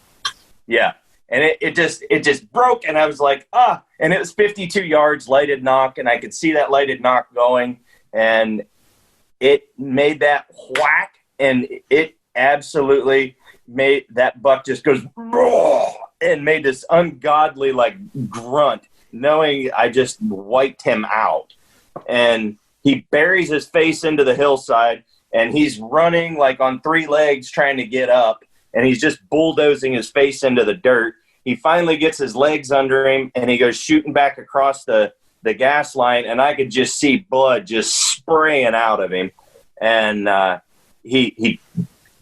S2: Yeah. And it just broke, and I was like, and it was 52 yards, lighted knock, and I could see that lighted knock going, and it made that whack, and it absolutely made that buck just goes and made this ungodly like grunt, knowing I just wiped him out. And he buries his face into the hillside, and he's running like on three legs trying to get up, and he's just bulldozing his face into the dirt. He finally gets his legs under him, and he goes shooting back across the gas line, and I could just see blood just spraying out of him. And he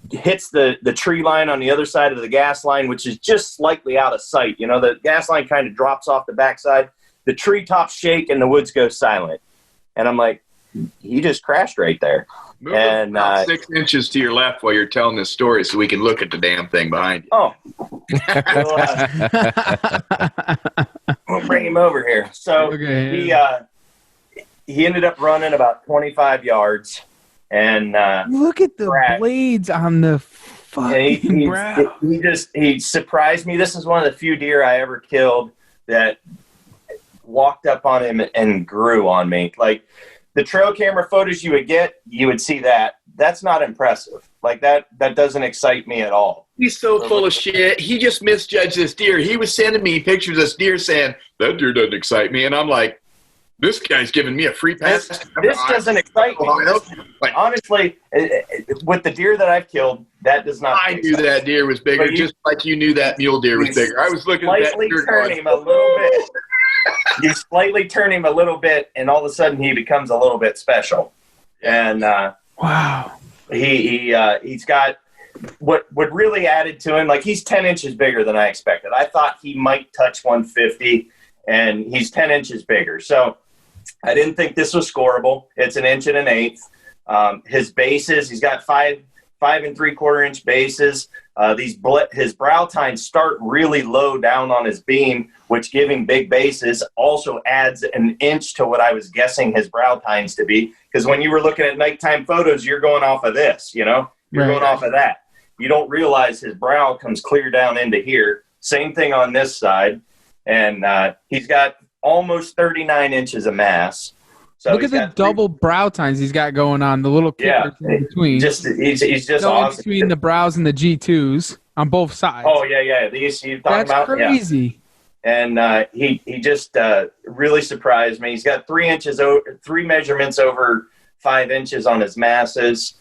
S2: hits the tree line on the other side of the gas line, which is just slightly out of sight. The gas line kind of drops off the backside. The treetops shake, and the woods go silent. And I'm like, he just crashed right there.
S3: Move about 6 inches to your left while you're telling this story so we can look at the damn thing behind you.
S2: Oh. We'll bring him over here. So he ended up running about 25 yards. And
S1: look at the blades on the fucking brow.
S2: He surprised me. This is one of the few deer I ever killed that walked up on him and grew on me. Like, the trail camera photos you would see that. That's not impressive. Like, that doesn't excite me at all.
S3: He's so full of shit. He just misjudged this deer. He was sending me pictures of this deer saying, that deer doesn't excite me. And I'm like, this guy's giving me a free pass.
S2: This doesn't excite me. Honestly, with the deer that I've killed, that does not.
S3: I knew that deer was bigger, just like you knew that mule deer was bigger. I was looking at that deer.
S2: Turn him a little bit. You slightly turn him a little bit, and all of a sudden he becomes a little bit special. And
S1: wow,
S2: he's got what really added to him. Like, he's 10 inches bigger than I expected. I thought he might touch 150, and he's 10 inches bigger. So I didn't think this was scoreable. It's 1 1/8 inches. His bases, he's got 5 3/4 inch bases. His brow tines start really low down on his beam, which, giving big bases, also adds 1 inch to what I was guessing his brow tines to be. Because when you were looking at nighttime photos, you're going off of this, you're going off of that. You don't realize his brow comes clear down into here. Same thing on this side. And he's got almost 39 inches of mass. So
S1: look at the double brow tines he's got going on. The little kickers in between.
S2: He's just
S1: awesome. In between the brows and the G2s on both sides.
S2: Oh yeah. These you talking
S1: That's
S2: about?
S1: crazy.
S2: Yeah. And he just really surprised me. He's got 3 measurements over 5 inches on his masses.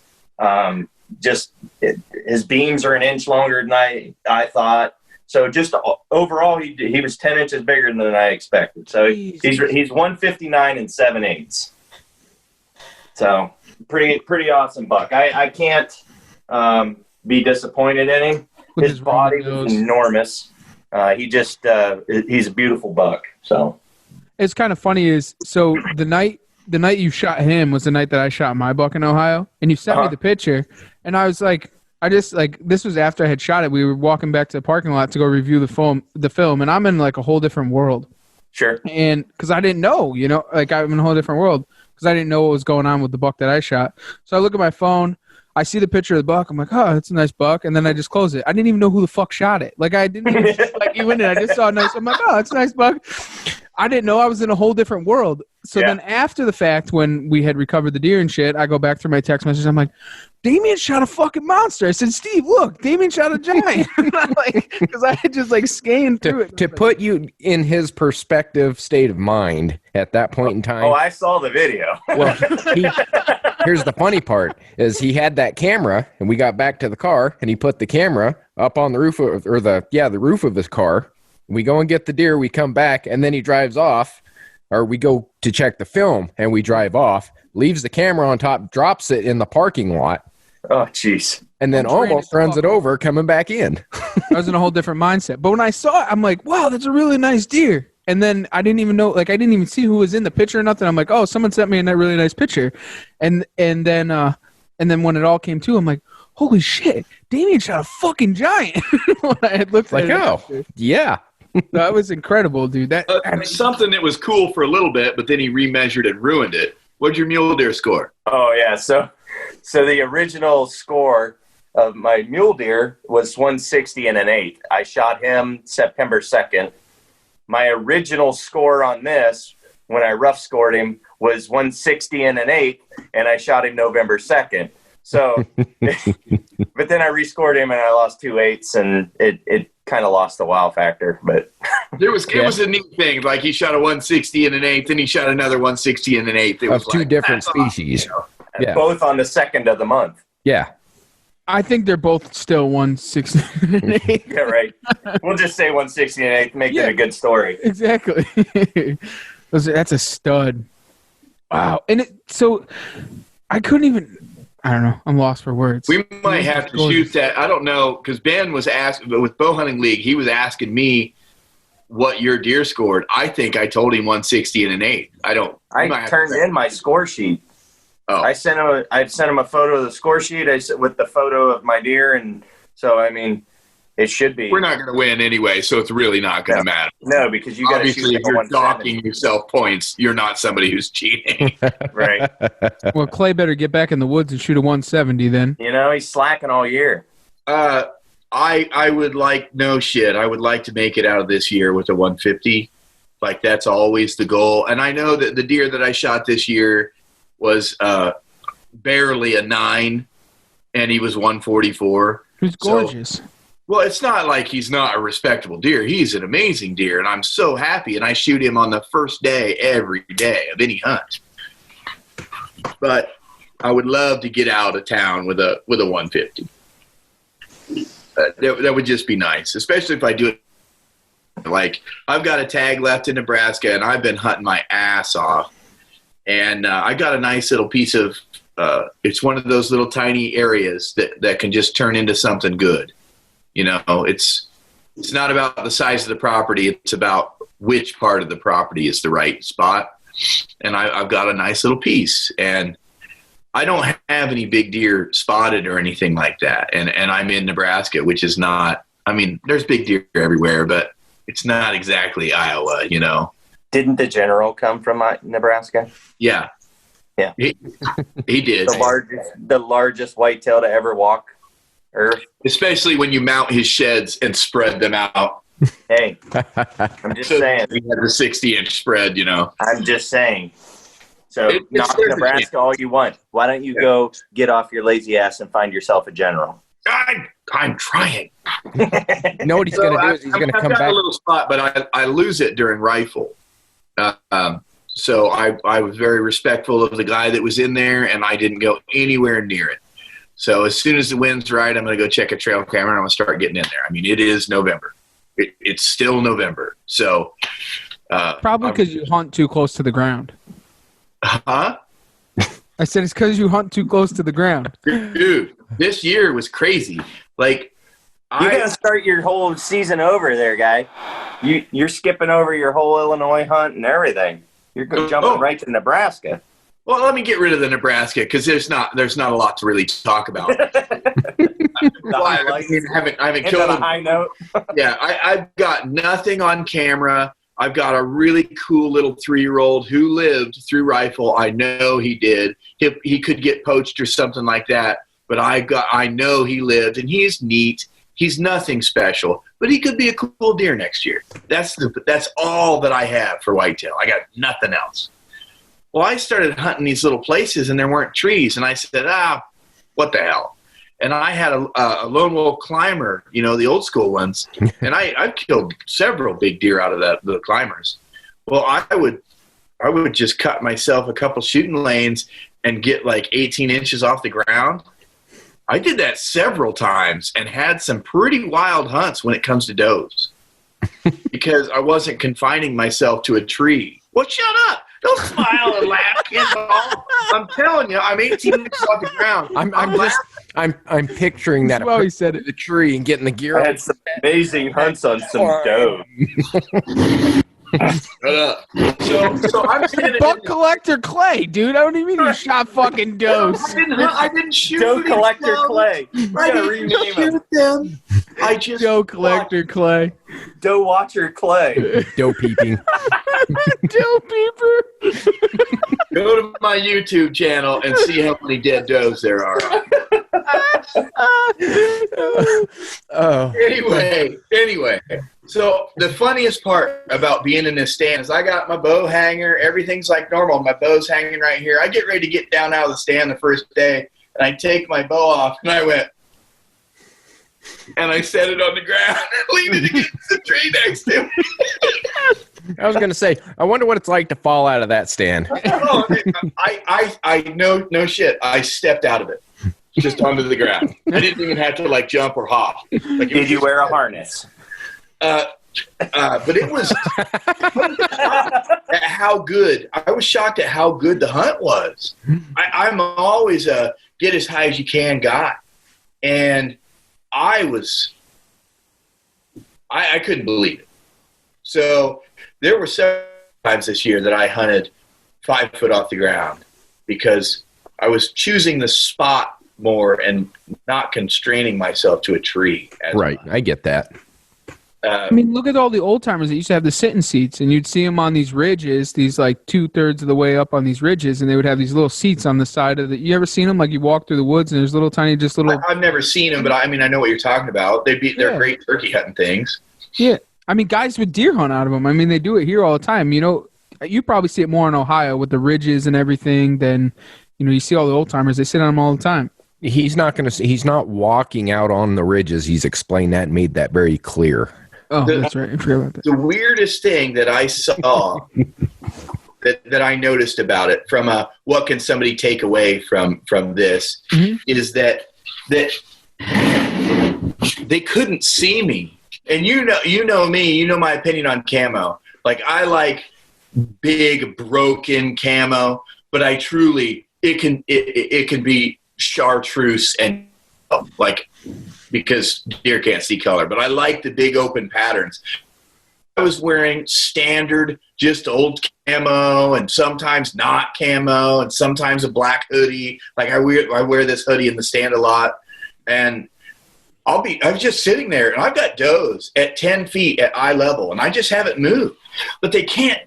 S2: His beams are an inch longer than I thought. So just overall, he was 10 inches bigger than I expected. So he's 159 and 7/8. So pretty awesome buck. I can't be disappointed in him. His body was enormous. He's a beautiful buck. So
S1: it's kind of funny so the night you shot him was the night that I shot my buck in Ohio, and you sent me the picture, and I was like, this was after I had shot it. We were walking back to the parking lot to go review the film, and I'm in like a whole different world.
S2: Sure.
S1: And because I didn't know, like I'm in a whole different world because I didn't know what was going on with the buck that I shot. So I look at my phone, I see the picture of the buck. I'm like, oh, that's a nice buck. And then I just close it. I didn't even know who the fuck shot it. Like I didn't even, I just saw a nice, I'm like, oh, that's a nice buck. I didn't know I was in a whole different world. So then after the fact, when we had recovered the deer and shit, I go back through my text message. I'm like, Damian shot a fucking monster. I said, Steve, look, Damian shot a giant. Because I had just scanned through it.
S4: To put you in his perspective state of mind at that point in time.
S2: Oh, I saw the video.
S4: Well, here's the funny part is he had that camera, and we got back to the car, and he put the camera up on the roof the roof of his car. We go and get the deer. We come back, and then he drives off. Or we go to check the film, and we drive off, leaves the camera on top, drops it in the parking lot.
S2: Oh, jeez.
S4: And then almost runs it over coming back in.
S1: I was in a whole different mindset. But when I saw it, I'm like, wow, that's a really nice deer. And then I didn't even know, I didn't even see who was in the picture or nothing. I'm like, oh, someone sent me a really nice picture. And then when it all came to, I'm like, holy shit, Damian shot a fucking giant. When I had looked at it.
S4: Yeah.
S1: That was incredible, dude.
S3: Something that was cool for a little bit, but then he remeasured and ruined it. What'd your mule deer score?
S2: Oh yeah, so the original score of my mule deer was 160 and an 8. I shot him September 2nd. My original score on this, when I rough scored him, was 160 and an 8, and I shot him November 2nd. So, but then I rescored him and I lost 2 8s, and it kind of lost the wow factor. But
S3: it was a neat thing. Like he shot a 160 and an 8, then he shot another 160 and an 8. It was
S4: two different species.
S2: Yeah. Both on the 2nd of the month.
S4: Yeah.
S1: I think they're both still 160 and 8.
S2: Yeah, right. We'll just say 160 and 8 to make it a good story.
S1: Exactly. That's a stud. Wow. And so I couldn't even. I don't know. I'm lost for words.
S3: We might have to shoot that. I don't know, because Ben was asking, but with Bow Hunting League, he was asking me what your deer scored. I think I told him 160 and an 8. I
S2: turned in my score sheet. Oh. I sent him a photo of the score sheet with the photo of my deer, and so it should be.
S3: We're not going to win anyway, so it's really not going to matter.
S2: No, because you got to shoot.
S3: If you're docking yourself points, you're not somebody who's cheating.
S2: Right.
S1: Well, Clay better get back in the woods and shoot a 170 then.
S2: He's slacking all year.
S3: I would like I would like to make it out of this year with a 150. Like that's always the goal. And I know that the deer that I shot this year was barely a 9, and he was 144.
S1: He's gorgeous.
S3: Well, it's not like he's not a respectable deer. He's an amazing deer, and I'm so happy. And I shoot him on the first day every day of any hunt. But I would love to get out of town with a 150. That would just be nice, especially if I do it. Like I've got a tag left in Nebraska, and I've been hunting my ass off. And I got a nice little piece of. It's one of those little tiny areas that can just turn into something good. It's not about the size of the property. It's about which part of the property is the right spot. And I've got a nice little piece. And I don't have any big deer spotted or anything like that. And I'm in Nebraska, which is not – there's big deer everywhere, but it's not exactly Iowa,
S2: Didn't the general come from Nebraska?
S3: Yeah.
S2: Yeah.
S3: He did.
S2: The largest whitetail to ever walk Earth.
S3: Especially when you mount his sheds and spread them out.
S2: Hey, I'm just saying.
S3: He had the 60-inch spread,
S2: I'm just saying. So knock Nebraska all you want. Why don't you go get off your lazy ass and find yourself a general?
S3: I'm trying.
S4: You know what he's going to do is he's going to come back.
S3: A little spot, but I lose it during rifle. So I was very respectful of the guy that was in there, and I didn't go anywhere near it. So as soon as the wind's right, I'm going to go check a trail camera, and I'm going to start getting in there. I mean, it is November. It's still November. So
S1: probably because you hunt too close to the ground.
S3: Huh?
S1: I said it's because you hunt too close to the ground.
S3: Dude, this year was crazy. Like,
S2: you got to start your whole season over there, guy. You're skipping over your whole Illinois hunt and everything. You're jumping right to Nebraska.
S3: Well, let me get rid of the Nebraska because there's not a lot to really talk about. I haven't killed
S2: a high note.
S3: Yeah, I've got nothing on camera. I've got a really cool little 3-year-old who lived through rifle. I know he did. He could get poached or something like that, but I know he lived, and he's neat. He's nothing special, but he could be a cool deer next year. That's all that I have for whitetail. I got nothing else. Well, I started hunting these little places, and there weren't trees, and I said, what the hell? And I had a lone wolf climber, the old school ones, and I've killed several big deer out of the climbers. Well, I would just cut myself a couple shooting lanes and get like 18 inches off the ground. I did that several times and had some pretty wild hunts when it comes to does because I wasn't confining myself to a tree. Well, shut up. Don't smile and laugh, kid. I'm telling you, I'm 18 inches off the ground.
S4: I'm picturing that.
S1: Well, he said it.
S4: The tree and getting the gear.
S2: I had some amazing hunts on some doe.
S3: Shut up. So I'm
S1: Buck collector Clay, dude. I don't even mean you shot fucking does.
S3: I didn't shoot
S2: Doe collector Clay. You gotta rename him.
S3: I just
S1: Doe collector Clay.
S2: Doe watcher Clay.
S4: Doe peeping.
S1: Doe peeper.
S3: Go to my YouTube channel and see how many dead does there are. Anyway. So the funniest part about being in this stand is I got my bow hanger. Everything's like normal. My bow's hanging right here. I get ready to get down out of the stand the first day, and I take my bow off, and I went, and I set it on the ground and leaned it against the tree next to me.
S4: I was going to say, I wonder what it's like to fall out of that stand.
S3: I no shit. I stepped out of it, just onto the ground. I didn't even have to jump or hop.
S2: Did you wear a harness?
S3: But it was at how good. I was shocked at how good the hunt was. I'm always a get as high as you can guy, and I couldn't believe it. So there were several times this year that I hunted 5 foot off the ground because I was choosing the spot more and not constraining myself to a tree.
S4: Right, I get that.
S1: I mean, look at all the old timers that used to have the sitting seats, and you'd see them on these ridges, these like 2/3 of the way up on these ridges, and they would have these little seats on the side of the. You ever seen them? Like you walk through the woods, and there's little tiny, just little.
S3: I've never seen them, but I know what you're talking about. They're great turkey hunting things.
S1: Yeah, I mean, guys would deer hunt out of them. I mean, they do it here all the time. You probably see it more in Ohio with the ridges and everything than, you see all the old timers. They sit on them all the time.
S4: He's not walking out on the ridges. He's explained that and made that very clear.
S1: Oh, that's right. I forgot about that.
S3: The weirdest thing that I saw that I noticed about it from what can somebody take away from this is that they couldn't see me. And you know me, my opinion on camo. Like I like big broken camo, but I truly it can be chartreuse and because deer can't see color, but I like the big open patterns. I was wearing standard, just old camo, and sometimes not camo, and sometimes a black hoodie. Like I wear this hoodie in the stand a lot, and I'm just sitting there, and I've got does at 10 feet at eye level, and I just haven't moved. But they can't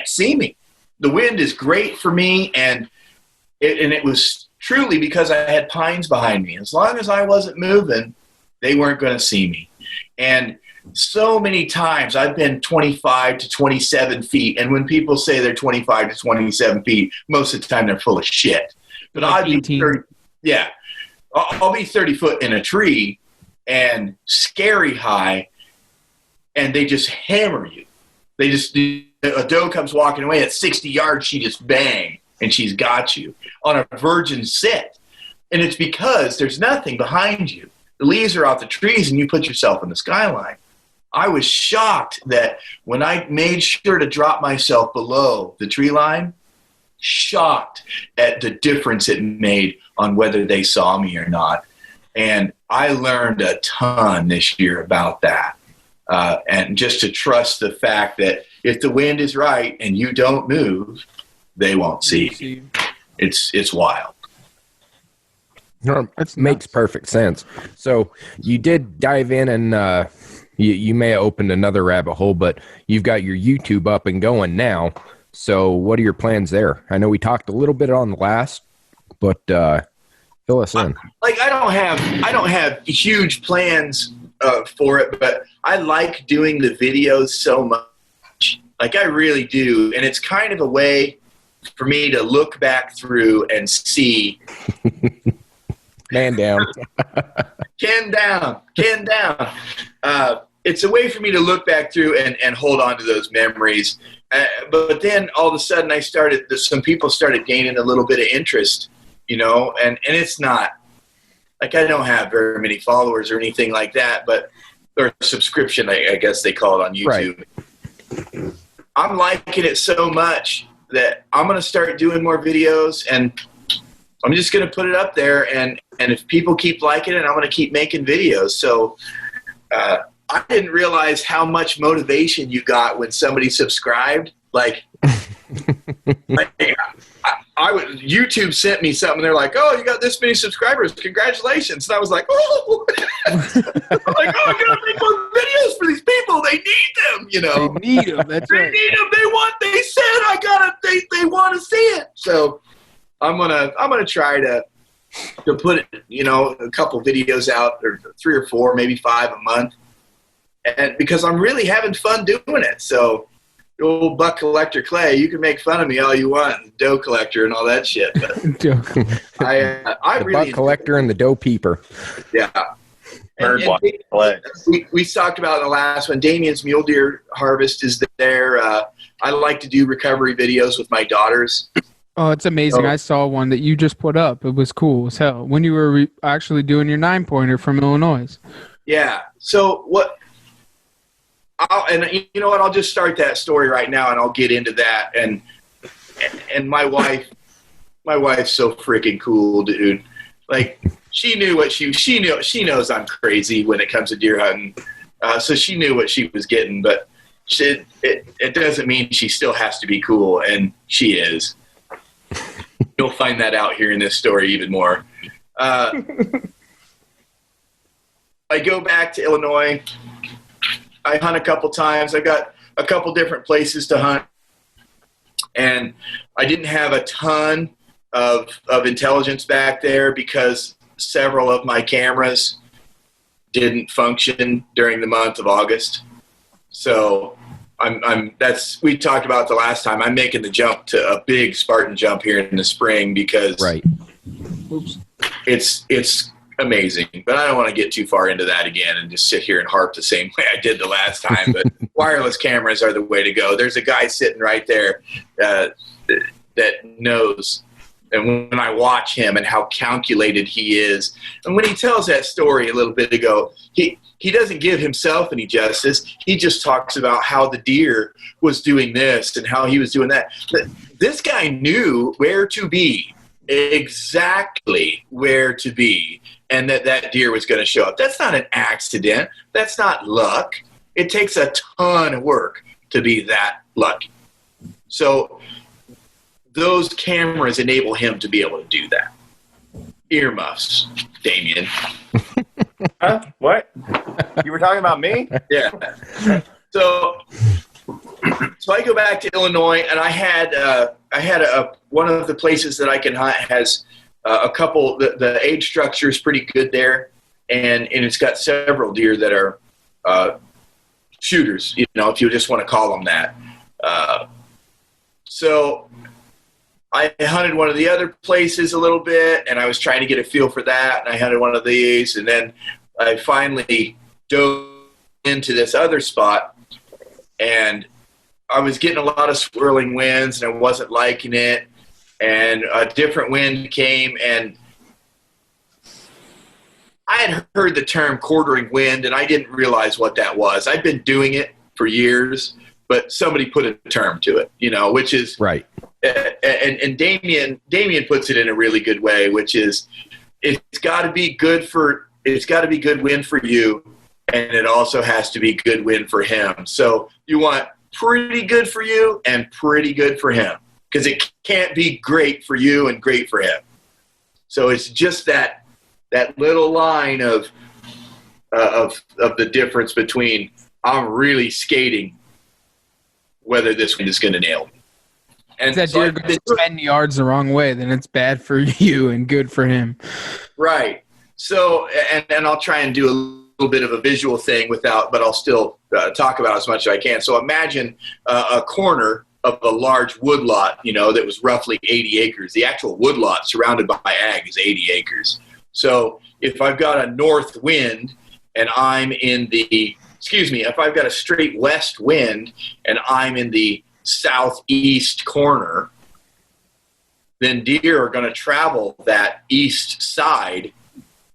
S3: see me. The wind is great for me, and it was truly because I had pines behind me. As long as I wasn't moving, they weren't going to see me. And so many times I've been 25 to 27 feet. And when people say they're 25 to 27 feet, most of the time they're full of shit. But
S1: like
S3: I'll be 30, yeah, I'll be 30 foot in a tree and scary high, and they just hammer you. They just, a doe comes walking away at 60 yards, she just bang, and she's got you on a virgin sit. And it's because there's nothing behind you. The leaves are off the trees, and you put yourself in the skyline. I was shocked that when I made sure to drop myself below the tree line, shocked at the difference it made on whether they saw me or not. And I learned a ton this year about that. And just to trust the fact that if the wind is right and you don't move, they won't see you. It's wild.
S4: No, that makes perfect sense. So you did dive in and you may have opened another rabbit hole, but you've got your YouTube up and going now. So what are your plans there? I know we talked a little bit on the last, but fill us in.
S3: Like I don't have huge plans for it, but I like doing the videos so much. Like I really do, and it's kind of a way for me to look back through and see.
S4: Man down.
S3: Can down. It's a way for me to look back through and hold on to those memories. But then all of a sudden some people started gaining a little bit of interest, you know, and it's not like I don't have very many followers or anything like that, but or subscription, I guess they call it on YouTube. Right. I'm liking it so much that I'm going to start doing more videos, and I'm just going to put it up there. And if people keep liking it, I'm going to keep making videos. So, I didn't realize how much motivation you got when somebody subscribed. Like, YouTube sent me something. They're like, "Oh, you got this many subscribers! Congratulations!" And I was like, "Oh!" I'm like, "Oh, I gotta make more videos for these people. They need them, you know.
S1: They need them. That's right.
S3: They need them. They said I gotta. They want to see it. So I'm gonna try to put, you know, a couple videos out, or 3 or 4, maybe 5 a month. And because I'm really having fun doing it. So the old buck collector Clay, you can make fun of me all you want, doe collector and all that shit. But I
S4: the
S3: really
S4: buck collector and the doe peeper.
S3: Yeah. We talked about in the last one, Damian's mule deer harvest is there. I like to do recovery videos with my daughters.
S1: Oh, it's amazing. I saw one that you just put up. It was cool as hell. When you were actually doing your 9-pointer from Illinois.
S3: Yeah. So what... and you know what? I'll just start that story right now, and I'll get into that. And my wife's so freaking cool, dude. Like she knew what she knows I'm crazy when it comes to deer hunting. So she knew what she was getting, but it doesn't mean she still has to be cool, and she is. You'll find that out here in this story even more. I go back to Illinois. I hunt a couple times. I got a couple different places to hunt, and I didn't have a ton of intelligence back there because several of my cameras didn't function during the month of August. So we talked about the last time. I'm making the jump to a big Spartan jump here in the spring because it's amazing, but I don't want to get too far into that again and just sit here and harp the same way I did the last time. But wireless cameras are the way to go. There's a guy sitting right there that knows. And when I watch him and how calculated he is, and when he tells that story a little bit ago, he doesn't give himself any justice. He just talks about how the deer was doing this and how he was doing that. This guy knew where to be, exactly where to be, and that deer was going to show up. That's not an accident. That's not luck. It takes a ton of work to be that lucky. So those cameras enable him to be able to do that. Earmuffs, Damian.
S2: Huh? What? You were talking about me?
S3: Yeah. So I go back to Illinois, and I had one of the places that I can hunt has a couple. The age structure is pretty good there, and it's got several deer that are shooters, if you just want to call them that. So I hunted one of the other places a little bit, and I was trying to get a feel for that, and I hunted one of these, and then I finally dove into this other spot, and I was getting a lot of swirling winds, and I wasn't liking it, and a different wind came, and I had heard the term quartering wind, and I didn't realize what that was. I'd been doing it for years, but somebody put a term to it, which is
S4: right.
S3: And Damian puts it in a really good way, which is it's got to be good wind for you, and it also has to be good wind for him. So you want pretty good for you and pretty good for him, because it can't be great for you and great for him. So it's just that little line of the difference between I'm really skating whether this wind is going to nail me. And
S1: if that deer goes 10 yards the wrong way, then it's bad for you and good for him.
S3: Right. So, and I'll try and do a little bit of a visual thing but I'll still talk about as much as I can. So imagine a corner of a large woodlot, that was roughly 80 acres. The actual woodlot surrounded by ag is 80 acres. So if I've got a north wind and I'm if I've got a straight west wind and I'm in the southeast corner, then deer are going to travel that east side.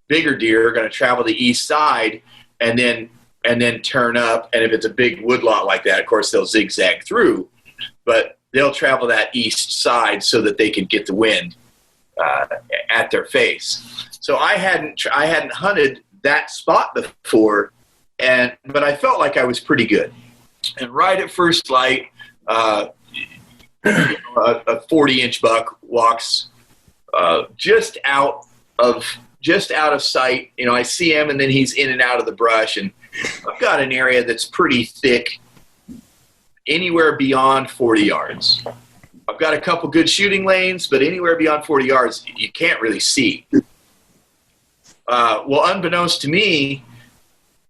S3: Bigger deer are going to travel the east side and then turn up. And if it's a big woodlot like that, of course, they'll zigzag through, but they'll travel that east side so that they can get the wind at their face. So I hadn't hunted that spot before, but I felt like I was pretty good. And right at first light, a 40-inch buck walks just out of sight. I see him, and then he's in and out of the brush. And I've got an area that's pretty thick, anywhere beyond 40 yards. I've got a couple good shooting lanes, but anywhere beyond 40 yards, you can't really see. Well, unbeknownst to me,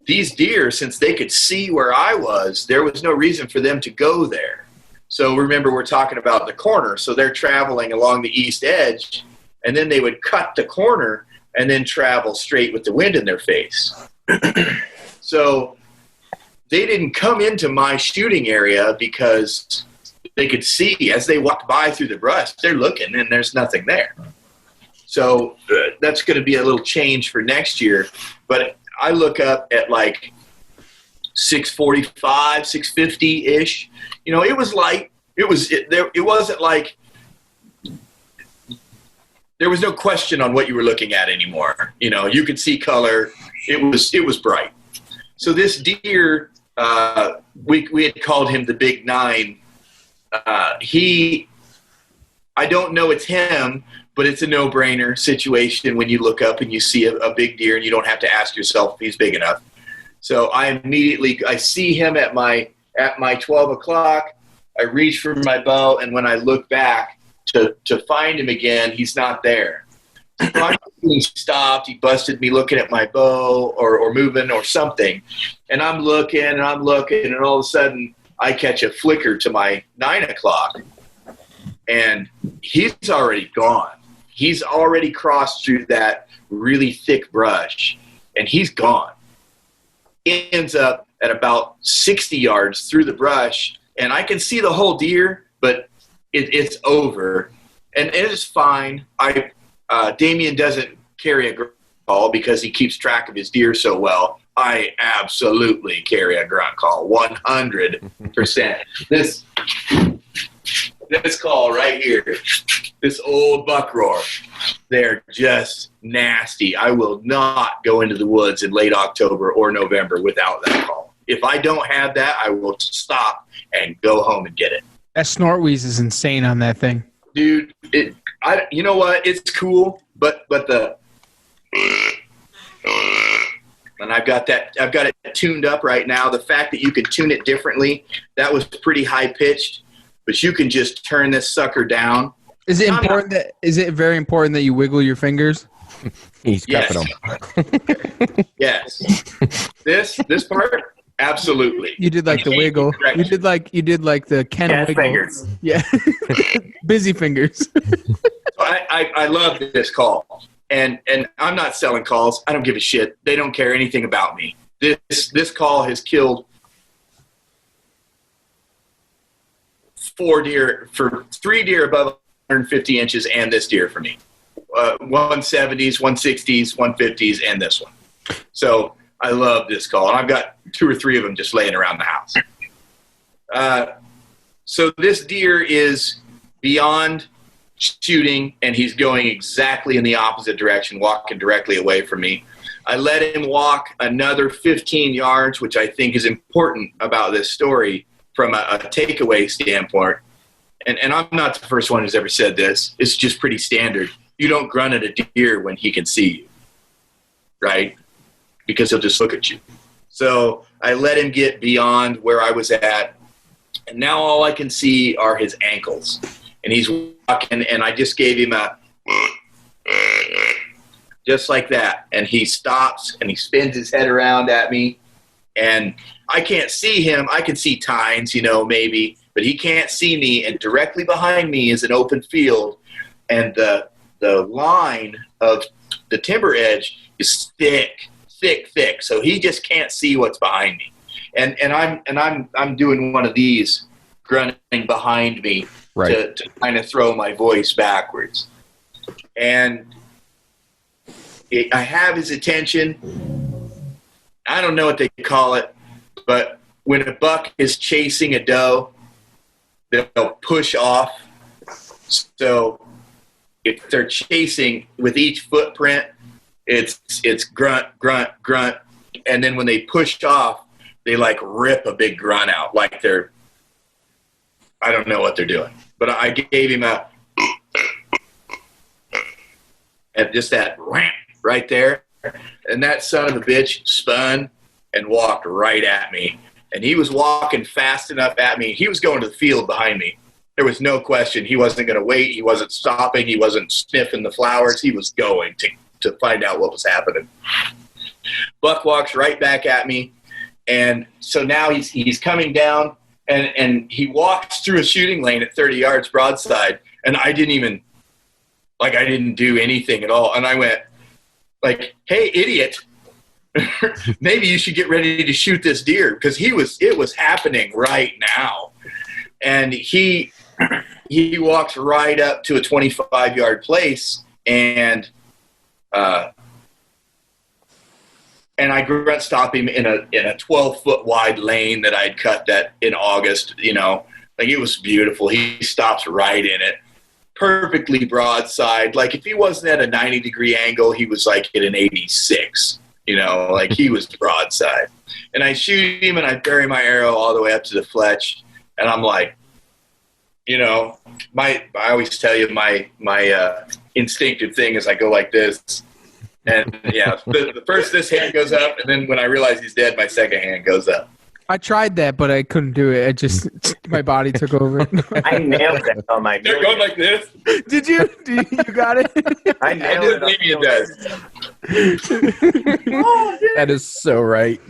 S3: these deer, since they could see where I was, there was no reason for them to go there. So remember, we're talking about the corner. So they're traveling along the east edge, and then they would cut the corner and then travel straight with the wind in their face. So they didn't come into my shooting area because they could see as they walked by through the brush, they're looking and there's nothing there. So that's going to be a little change for next year. But I look up at like 645, 650-ish. It was light. It wasn't like there was no question on what you were looking at anymore. You could see color. It was bright. So this deer, we had called him the Big Nine. I don't know it's him, but it's a no-brainer situation when you look up and you see a big deer and you don't have to ask yourself if he's big enough. So I see him at my 12 o'clock. I reach for my bow, and when I look back to find him again, he's not there. He stopped. He busted me looking at my bow or moving or something. And I'm looking, and all of a sudden I catch a flicker to my 9 o'clock, and he's already gone. He's already crossed through that really thick brush, and he's gone. He ends up at about 60 yards through the brush, and I can see the whole deer, but it's over, and it is fine. Damian doesn't carry a grunt call because he keeps track of his deer so well. I absolutely carry a grunt call, 100%. This call right here, this old buck roar, they're just nasty. I will not go into the woods in late October or November without that call. If I don't have that, I will stop and go home and get it.
S1: That snort wheeze is insane on that thing.
S3: Dude, you know what? It's cool, but the and I've got it tuned up right now. The fact that you can tune it differently, that was pretty high pitched, but you can just turn this sucker down.
S1: Is it very important that you wiggle your fingers?
S4: He's cupping them.
S3: Yes. This part, Absolutely.
S1: You did like the wiggle. You did like the Ken wiggle.
S2: Fingers.
S1: Yeah. Busy fingers.
S3: I love this call. And I'm not selling calls. I don't give a shit. They don't care anything about me. This call has killed 3 deer above 150 inches and this deer for me. 170s, 160s, 150s, and this one. So I love this call. And I've got 2 or 3 of them just laying around the house. So this deer is beyond shooting, and he's going exactly in the opposite direction, walking directly away from me. I let him walk another 15 yards, which I think is important about this story from a takeaway standpoint. And I'm not the first one who's ever said this. It's just pretty standard. You don't grunt at a deer when he can see you, right? Because he'll just look at you. So I let him get beyond where I was at, and now all I can see are his ankles. And he's walking, and I just gave him a just like that. And he stops, and he spins his head around at me, and I can't see him. I can see tines, maybe, but he can't see me. And directly behind me is an open field, and the line of the timber edge is thick. So he just can't see what's behind me. And I'm doing one of these, grunting behind me, right, to kind of throw my voice backwards. And I have his attention. I don't know what they call it, but when a buck is chasing a doe, they'll push off. So if they're chasing with each footprint, it's grunt, grunt, grunt. And then when they push off, they like rip a big grunt out. Like I don't know what they're doing, but I gave him and just that ramp right there. And that son of a bitch spun and walked right at me. And he was walking fast enough at me. He was going to the field behind me. There was no question. He wasn't going to wait. He wasn't stopping. He wasn't sniffing the flowers. He was going to find out what was happening. Buck walks right back at me. And so now he's coming down, and he walks through a shooting lane at 30 yards broadside. And I didn't do anything at all. And I went like, hey, idiot, maybe you should get ready to shoot this deer, because it was happening right now. And he walks right up to a 25-yard place, and I grunt stop him in a 12-foot wide lane that I'd cut that in August. Like, it was beautiful. He stops right in it, perfectly broadside. Like, if he wasn't at a 90-degree angle, he was like at an 86. Like, he was broadside. And I shoot him, and I bury my arrow all the way up to the fletch, and I'm like, I always tell you my instinctive thing is I go like this. And yeah, the first this hand goes up, and then when I realize he's dead, my second hand goes up.
S1: I tried that, but I couldn't do it. My body took over.
S2: I nailed that on my.
S3: They're going like this.
S1: Did you? You got it?
S2: I nailed it.
S3: Damian does.
S4: That is so right.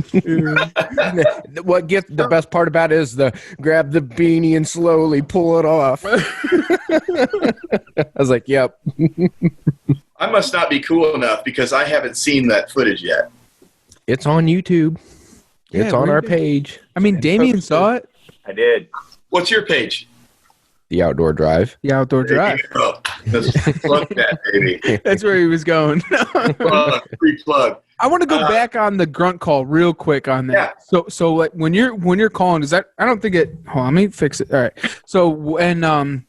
S4: What gets the best part about it is grab the beanie and slowly pull it off. I was like, yep.
S3: I must not be cool enough, because I haven't seen that footage yet.
S4: It's on YouTube. It's on our page.
S1: I mean, Damian saw it.
S2: I did.
S3: What's your page?
S4: The Outdoor Drive.
S1: The Outdoor Drive.
S3: Let's plug that, baby.
S1: That's where he was going.
S3: Free plug.
S1: I want to go back on the grunt call real quick on that. Yeah. So like when you're calling, is that, I don't think it. Hold on, let me fix it. All right. So when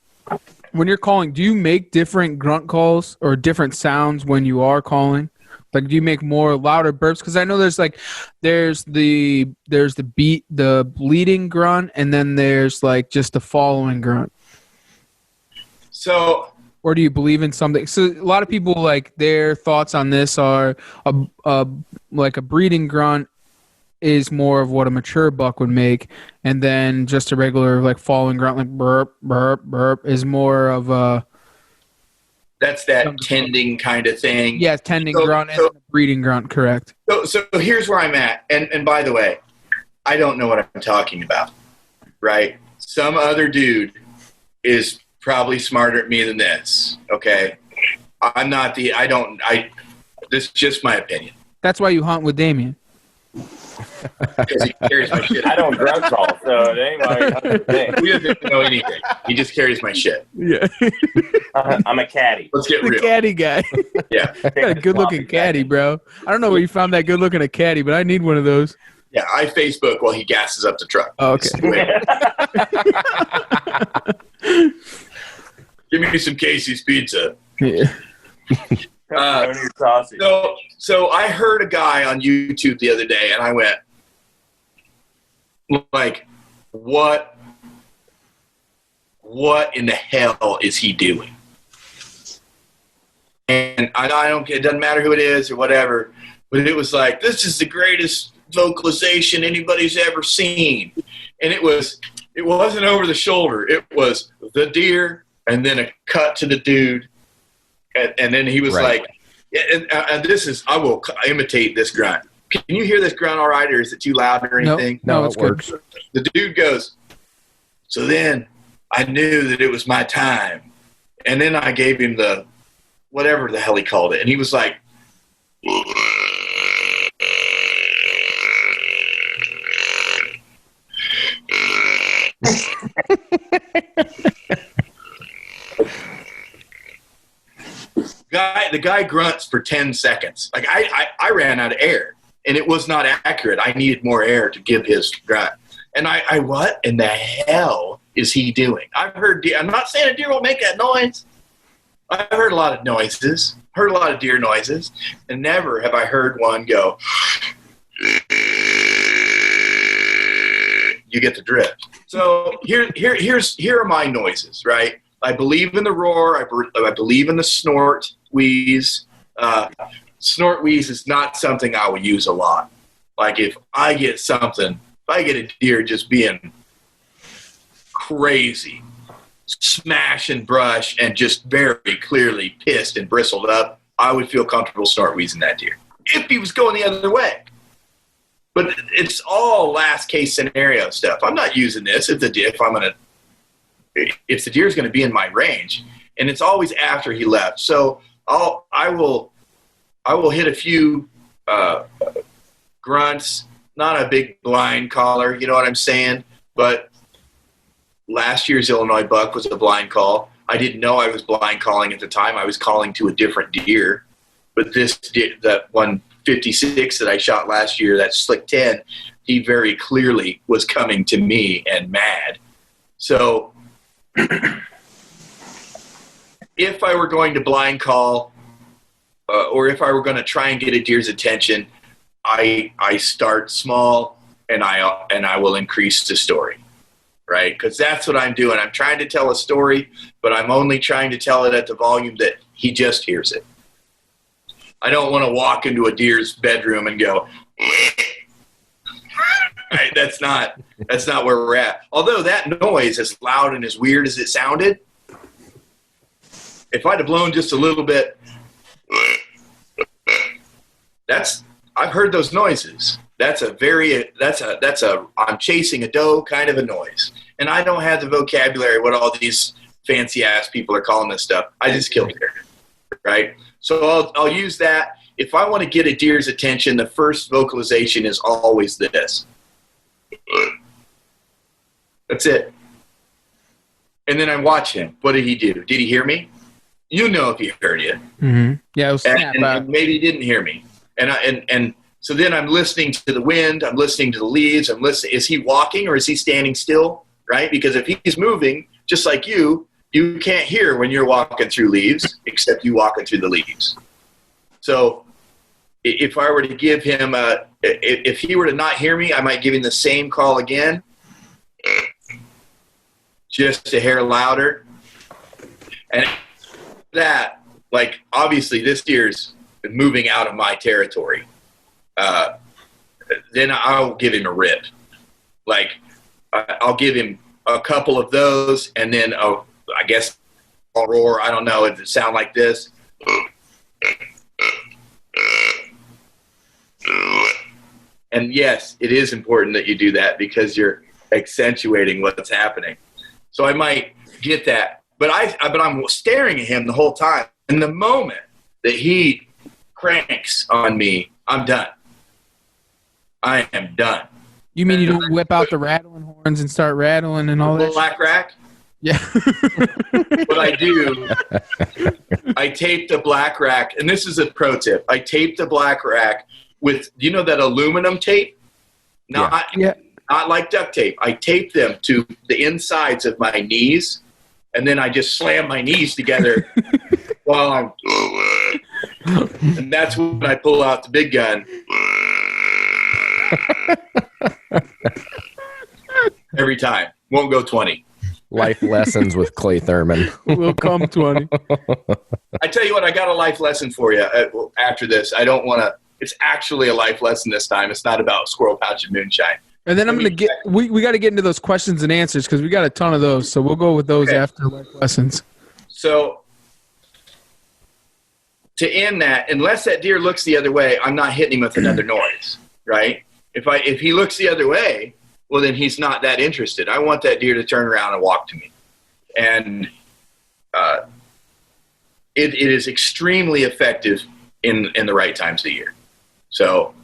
S1: you're calling, do you make different grunt calls or different sounds when you are calling? Like, do you make more louder burps? Because I know there's the bleeding grunt, and then there's like just the following grunt.
S3: So,
S1: or do you believe in something? So a lot of people, like, their thoughts on this are like a breeding grunt is more of what a mature buck would make, and then just a regular like following grunt, like burp burp burp, is more of a.
S3: That's that tending kind of thing.
S1: Yeah, tending grunt and breeding grunt, correct.
S3: So here's where I'm at. And by the way, I don't know what I'm talking about, right? Some other dude is probably smarter at me than this, okay? I'm not the, this is just my opinion.
S1: That's why you hunt with Damian.
S3: Because he carries my shit.
S2: I don't drug call, so it ain't my
S3: He doesn't know anything. He just carries my shit.
S1: Yeah.
S2: I'm a caddy.
S3: Let's get
S1: The
S3: real.
S1: caddy guy.
S3: Yeah.
S1: Got a good-looking caddy, bro. I don't know where you found that good-looking a caddy, but I need one of those.
S3: Yeah, I Facebook while he gasses up the truck.
S1: Oh, okay.
S3: Give me some Casey's pizza.
S1: Yeah.
S3: So I heard a guy on YouTube the other day, and I went, like, what in the hell is he doing? And I don't, it doesn't matter who it is or whatever, but it was like, this is the greatest vocalization anybody's ever seen. And it wasn't over the shoulder. It was the deer and then a cut to the dude. And then he was like, and this is, I will imitate this grunt. Can you hear this grunt all right, or is it too loud or anything?
S1: No,
S4: it works.
S1: good.
S3: The dude goes, so then I knew that it was my time. And then I gave him the, whatever the hell he called it. And he was like, the guy grunts for 10 seconds. Like I ran out of air, and it was not accurate. I needed more air to give his grunt. And I what in the hell is he doing? I've heard deer. I'm not saying a deer will make that noise. I've heard a lot of noises, heard a lot of deer noises, and never have I heard one go. You get the drift. So here are my noises, right? I believe in the roar. I believe in the snort, wheeze. Snort, wheeze is not something I would use a lot. Like if I get a deer just being crazy, smash and brush, and just very clearly pissed and bristled up, I would feel comfortable snort wheezing that deer. If he was going the other way. But it's all last case scenario stuff. I'm not using this if the deer is going to be in my range, and it's always after he left. So I will hit a few grunts, not a big blind caller, you know what I'm saying? But last year's Illinois buck was a blind call. I didn't know I was blind calling at the time. I was calling to a different deer. But that 156 that I shot last year, that Slick 10, he very clearly was coming to me and mad. So if I were going to blind call or if I were going to try and get a deer's attention, I start small and I will increase the story, right? Because that's what I'm doing. I'm trying to tell a story, but I'm only trying to tell it at the volume that he just hears it. I don't want to walk into a deer's bedroom and go, right? That's not where we're at. Although that noise, as loud and as weird as it sounded, if I'd have blown just a little bit, I've heard those noises. That's a I'm chasing a doe kind of a noise. And I don't have the vocabulary, what all these fancy ass people are calling this stuff. I just killed a deer, right? So I'll use that. If I want to get a deer's attention, the first vocalization is always this. That's it. And then I watch him. What did he do? Did he hear me? You know if he heard you.
S1: Mm-hmm. Yeah, it was
S3: and maybe he didn't hear me. And so then I'm listening to the wind. I'm listening to the leaves. I'm listening. Is he walking or is he standing still? Right? Because if he's moving, just like you can't hear when you're walking through leaves, except you walking through the leaves. So if I were to give him if he were to not hear me, I might give him the same call again, just a hair louder. And that, like, obviously this deer's moving out of my territory. Then I'll give him a rip. Like, I'll give him a couple of those, and then I guess I'll roar. I don't know if it sound like this. And yes, it is important that you do that because you're accentuating what's happening. So I might get that, but I'm staring at him the whole time. And the moment that he cranks on me, I'm done. I am done.
S1: You mean you don't whip out the rattling horns and start rattling and all that?
S3: Black rack?
S1: Yeah.
S3: What I do, I tape the black rack, and this is a pro tip. I tape the black rack with, that aluminum tape? Not like duct tape. I tape them to the insides of my knees, and then I just slam my knees together while I'm, and that's when I pull out the big gun. Every time. Won't go 20.
S4: Life lessons with Clay Thurman.
S1: Will come 20.
S3: I tell you what, I got a life lesson for you after this. I don't want to. It's actually a life lesson this time. It's not about squirrel pouch and moonshine.
S1: And then I'm going to get – we got to get into those questions and answers because we got a ton of those. So we'll go with those after life lessons.
S3: So to end that, unless that deer looks the other way, I'm not hitting him with another noise, right? If he looks the other way, well, then he's not that interested. I want that deer to turn around and walk to me. And it is extremely effective in the right times of the year. So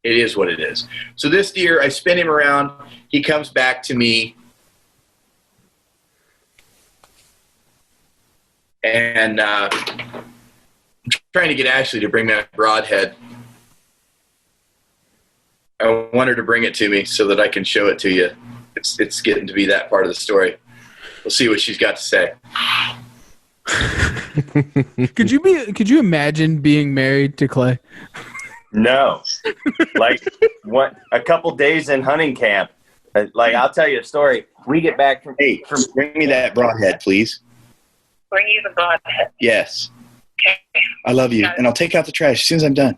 S3: it is what it is. So this deer, I spin him around. He comes back to me. And I'm trying to get Ashley to bring me a broadhead. I want her to bring it to me so that I can show it to you. It's getting to be that part of the story. We'll see what she's got to say.
S1: Could you imagine being married to Clay?
S2: No. Like a couple days in hunting camp. Like I'll tell you a story. We get back from
S3: bring me that broadhead, please.
S5: Bring you the broadhead.
S3: Yes.
S5: Okay.
S3: I love you. And I'll take out the trash as soon as I'm done.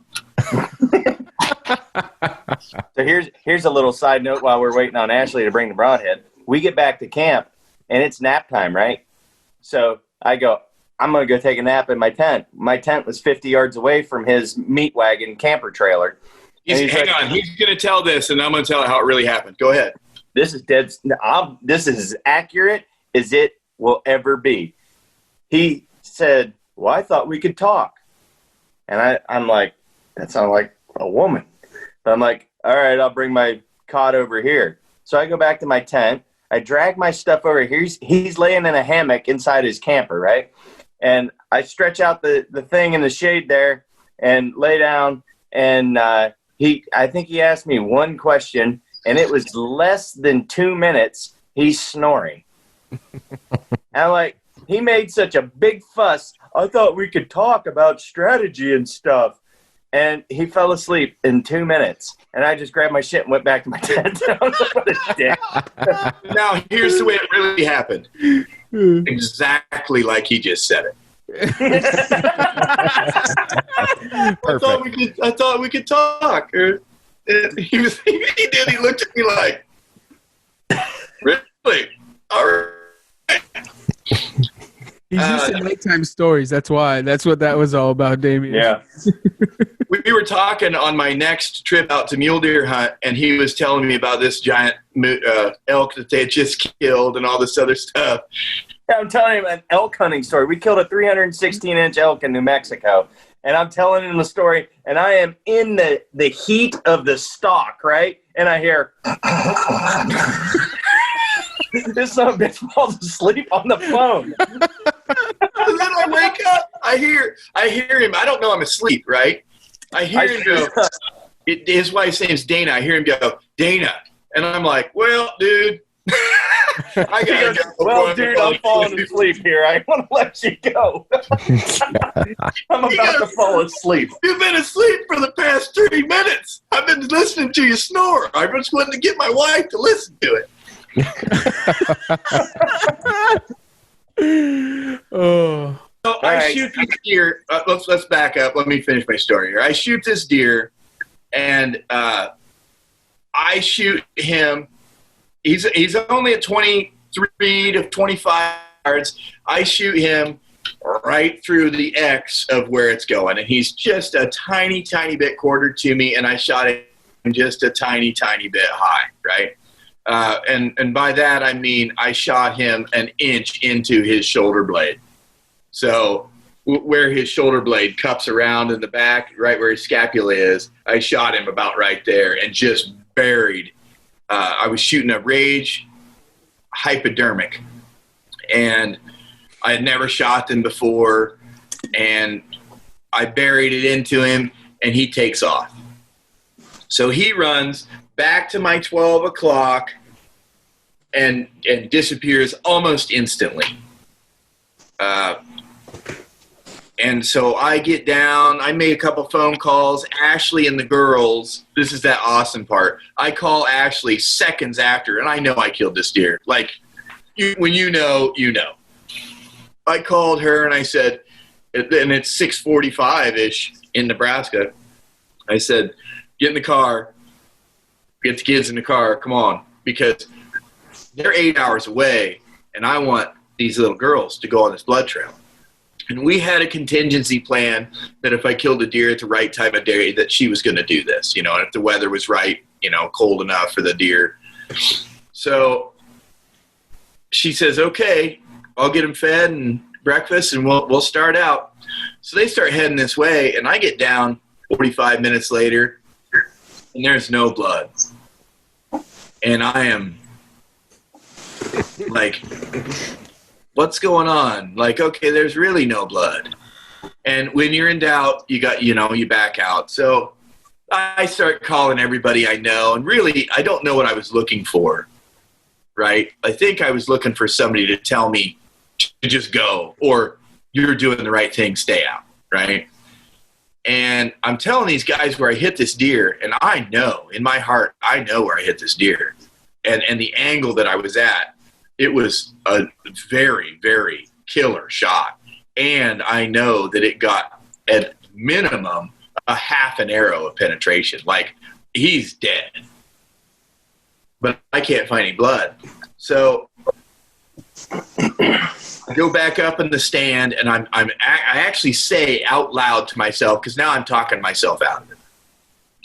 S2: So here's a little side note while we're waiting on Ashley to bring the broadhead. We get back to camp, and it's nap time, right? So I go, I'm going to go take a nap in my tent. My tent was 50 yards away from his meat wagon camper trailer.
S3: Hang on. He's going to tell this, and I'm going to tell how it really happened. Go ahead.
S2: This is this is as accurate as it will ever be. He said, well, I thought we could talk. And I'm like, that sounds like a woman. But I'm like, all right, I'll bring my cot over here. So I go back to my tent. I drag my stuff over here. He's laying in a hammock inside his camper, right? And I stretch out the thing in the shade there and lay down. And I think he asked me one question, and it was less than 2 minutes. He's snoring. And I'm like, he made such a big fuss. I thought we could talk about strategy and stuff. And he fell asleep in 2 minutes. And I just grabbed my shit and went back to my tent. I was like, what a dick.
S3: Now, here's the way it really happened. Exactly like he just said it. I thought we could talk. He looked at me like, really? All right.
S1: He's used to nighttime stories. That's why. That's what that was all about, Damian.
S2: Yeah.
S3: We were talking on my next trip out to mule deer hunt, and he was telling me about this giant elk that they had just killed and all this other stuff.
S2: Yeah, I'm telling him an elk hunting story. We killed a 316-inch elk in New Mexico, and I'm telling him the story, and I am in the heat of the stalk, right? And I hear... This son of a bitch falls asleep on the phone.
S3: And then I wake up. I hear him. I don't know I'm asleep, right? I hear him go. His wife's name's Dana. I hear him go, Dana, and I'm like, well, dude. I gotta go.
S2: Well, dude, I'm falling asleep here. I want to let you go. I'm about to fall asleep.
S3: You've been asleep for the past 3 minutes. I've been listening to you snore. I just wanted to get my wife to listen to it.
S1: Oh.
S3: So I shoot this deer. Let's back up. Let me finish my story here. I shoot this deer, and I shoot him. He's only at 23 to 25 yards. I shoot him right through the X of where it's going, and he's just a tiny, tiny bit quarter to me, and I shot him just a tiny, tiny bit high, right? And by that, I mean I shot him an inch into his shoulder blade. So where his shoulder blade cups around in the back, right where his scapula is, I shot him about right there and just buried. I was shooting a Rage hypodermic, and I had never shot them before, and I buried it into him, and he takes off. So he runs back to my 12 o'clock and disappears almost instantly. And so I get down, I made a couple phone calls. Ashley and the girls, this is that awesome part. I call Ashley seconds after, and I know I killed this deer. Like, when you know, you know. I called her and I said, and it's 6:45-ish in Nebraska. I said, get in the car, get the kids in the car, come on, because they're 8 hours away, and I want these little girls to go on this blood trail. And we had a contingency plan that if I killed a deer at the right time of day, that she was going to do this, and if the weather was right, cold enough for the deer. So she says, okay, I'll get them fed and breakfast, and we'll start out. So they start heading this way, and I get down 45 minutes later, and there's no blood. And I am like, what's going on? Like, okay, there's really no blood. And when you're in doubt, you back out. So I start calling everybody I know, and really, I don't know what I was looking for, right? I think I was looking for somebody to tell me to just go, or you're doing the right thing, stay out, right? And I'm telling these guys where I hit this deer, and I know, in my heart, I know where I hit this deer. And the angle that I was at, it was a very, very killer shot. And I know that it got, at minimum, a half an arrow of penetration. Like, he's dead. But I can't find any blood. So I go back up in the stand, and I actually say out loud to myself, because now I'm talking myself out of it.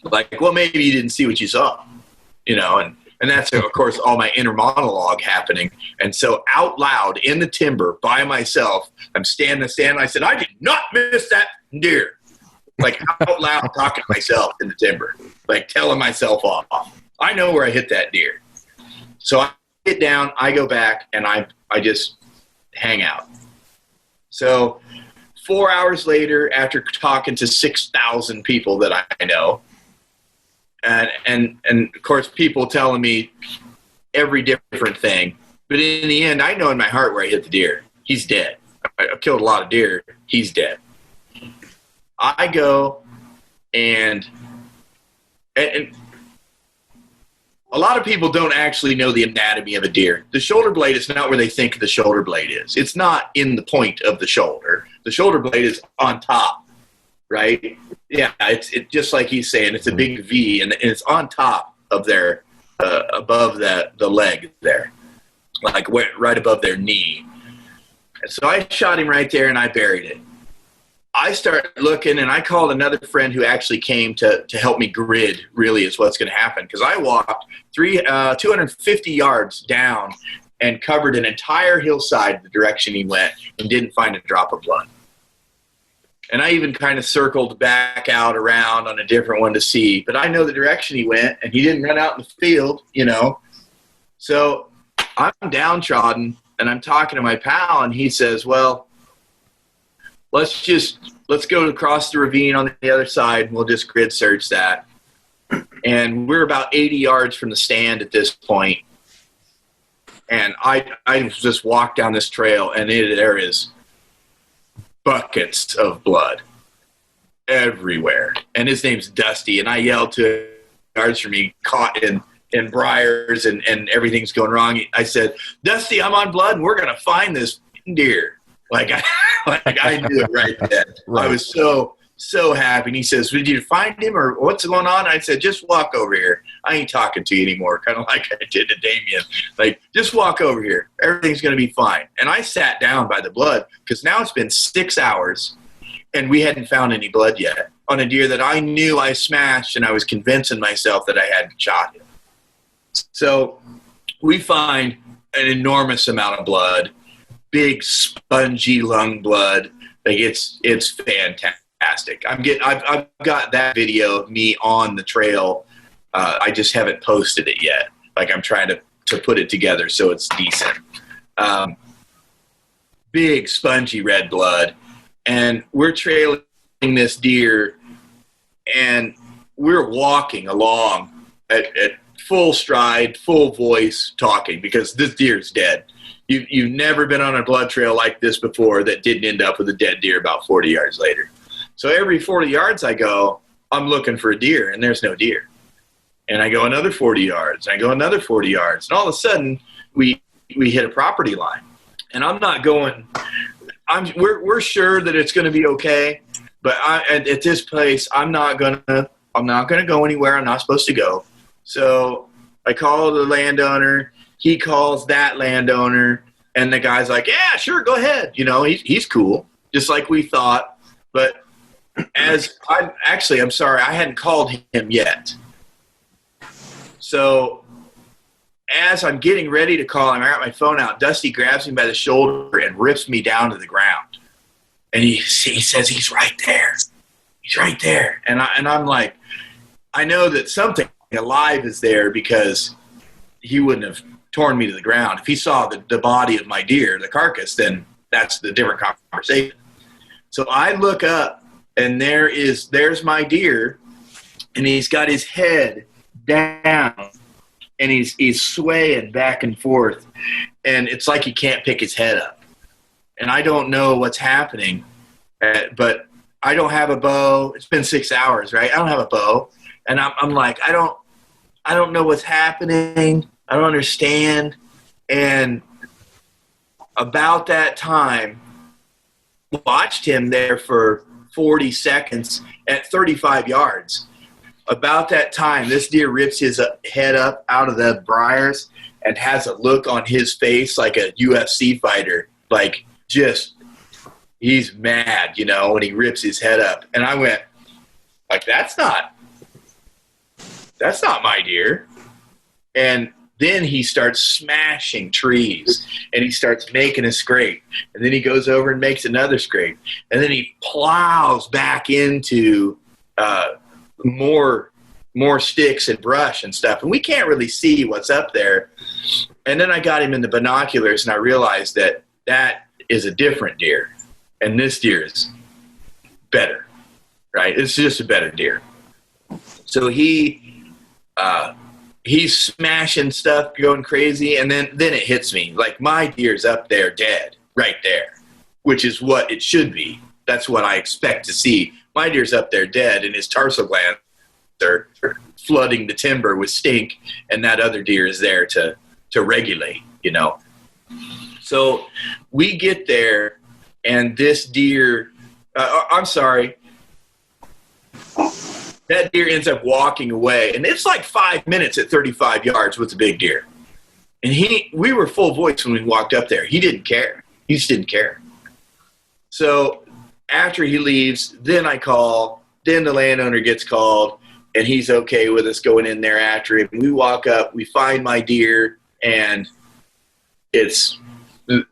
S3: Like, well, maybe you didn't see what you saw, and that's, of course, all my inner monologue happening. And so out loud in the timber by myself, I'm standing in the stand, and I said, I did not miss that deer. Like, out loud talking to myself in the timber, like telling myself off. I know where I hit that deer. So I get down, I go back, and I just hang out. So 4 hours later, after talking to 6,000 people that I know, and of course people telling me every different thing, but in the end, I know in my heart where I hit the deer. He's dead. I've killed a lot of deer. He's dead. I go and a lot of people don't actually know the anatomy of a deer. The shoulder blade is not where they think the shoulder blade is. It's not in the point of the shoulder. The shoulder blade is on top, right? Yeah, it's just like he's saying. It's a big V, and it's on top of their, above the leg there, like right above their knee. And so I shot him right there, and I buried it. I started looking, and I called another friend who actually came to help me grid, really, is what's going to happen. Because I walked 250 yards down and covered an entire hillside the direction he went and didn't find a drop of blood. And I even kind of circled back out around on a different one to see. But I know the direction he went, and he didn't run out in the field, So I'm downtrodden, and I'm talking to my pal, and he says, well, let's go across the ravine on the other side, and we'll just grid search that. And we're about 80 yards from the stand at this point. And I just walked down this trail, and there is buckets of blood everywhere. And his name's Dusty, and I yelled to yards from me, caught in briars, and everything's going wrong. I said, Dusty, I'm on blood, and we're going to find this deer. Like I knew it right then. Right. I was so happy. And he says, did you find him, or what's going on? I said, just walk over here. I ain't talking to you anymore. Kind of like I did to Damian. Like, just walk over here. Everything's going to be fine. And I sat down by the blood, because now it's been 6 hours and we hadn't found any blood yet. on a deer that I knew I smashed, and I was convincing myself that I hadn't shot him. So we find an enormous amount of blood, big spongy lung blood. Like it's fantastic. I've got that video of me on the trail. I just haven't posted it yet. Like I'm trying to put it together so it's decent. Big spongy red blood, and we're trailing this deer, and we're walking along at full stride, full voice, talking, because this deer's dead. You've never been on a blood trail like this before that didn't end up with a dead deer about 40 yards later. So every 40 yards I go, I'm looking for a deer, and there's no deer. And I go another 40 yards, and I go another 40 yards, and all of a sudden we hit a property line. And I'm not going. We're sure that it's going to be okay, but at this place, I'm not gonna go anywhere I'm not supposed to go. So I call the landowner. He calls that landowner, and the guy's like, "Yeah, sure, go ahead." You know, he's cool, just like we thought. But I'm sorry, I hadn't called him yet. So as I'm getting ready to call him, I got my phone out. Dusty grabs me by the shoulder and rips me down to the ground. And he says, "He's right there. He's right there." And I'm like, I know that something alive is there, because he wouldn't have torn me to the ground. If he saw the body of my deer, the carcass, then that's the different conversation. So I look up, and there's my deer, and he's got his head down, and he's swaying back and forth, and it's like he can't pick his head up. And I don't know what's happening, but I don't have a bow. It's been 6 hours, right? I don't have a bow, and I'm like, I don't know what's happening. I don't understand. And about that time, watched him there for 40 seconds at 35 yards. About that time, this deer rips his head up out of the briars and has a look on his face like a UFC fighter, like just he's mad, you know, when he rips his head up. And I went, like, that's not my deer. And then he starts smashing trees, and he starts making a scrape. And then he goes over and makes another scrape. And then he plows back into more sticks and brush and stuff. And we can't really see what's up there. And then I got him in the binoculars, and I realized that is a different deer. And this deer is better, right? It's just a better deer. So he's smashing stuff, going crazy, and then it hits me. Like, my deer's up there dead, right there, which is what it should be. That's what I expect to see. My deer's up there dead, and his tarsal glands are flooding the timber with stink, and that other deer is there to regulate, you know. So we get there, and this deer, that deer ends up walking away, and it's like 5 minutes at 35 yards with the big deer. And we were full voice when we walked up there. He didn't care. He just didn't care. So after he leaves, then I call, then the landowner gets called, and he's okay with us going in there after him. We walk up, we find my deer, and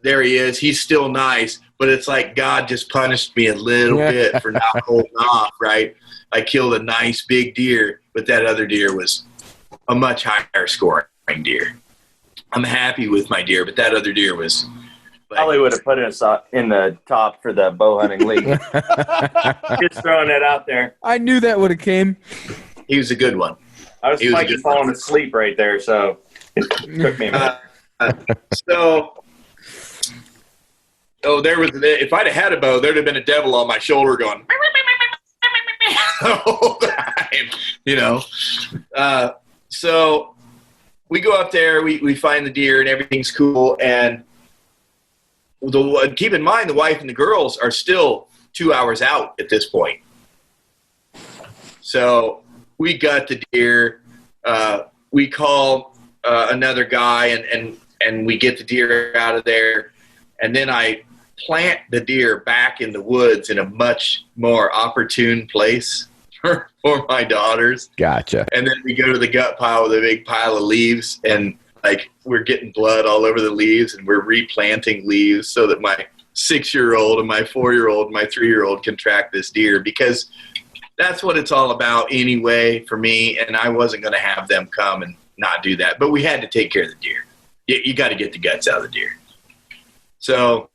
S3: there he is. He's still nice, but it's like God just punished me a little bit for not holding off, right? I killed a nice big deer, but that other deer was a much higher scoring deer. I'm happy with my deer, but that other deer was like,
S2: probably would have put us in the top for the bow hunting league. Just throwing that out there.
S1: I knew that would have came.
S3: He was a good one.
S2: I was like falling asleep right there, so it took me a minute.
S3: If I'd have had a bow, there'd have been a devil on my shoulder going the whole time, you know. So we go up there, we find the deer, and everything's cool. And keep in mind, the wife and the girls are still 2 hours out at this point. So we got the deer. We call another guy, and we get the deer out of there. And then I plant the deer back in the woods in a much more opportune place for my daughters.
S4: Gotcha.
S3: And then we go to the gut pile with a big pile of leaves, and like we're getting blood all over the leaves, and we're replanting leaves so that my 6-year-old and my 4-year-old and my 3-year-old can track this deer, because that's what it's all about anyway for me. And I wasn't going to have them come and not do that, but we had to take care of the deer. You got to get the guts out of the deer. So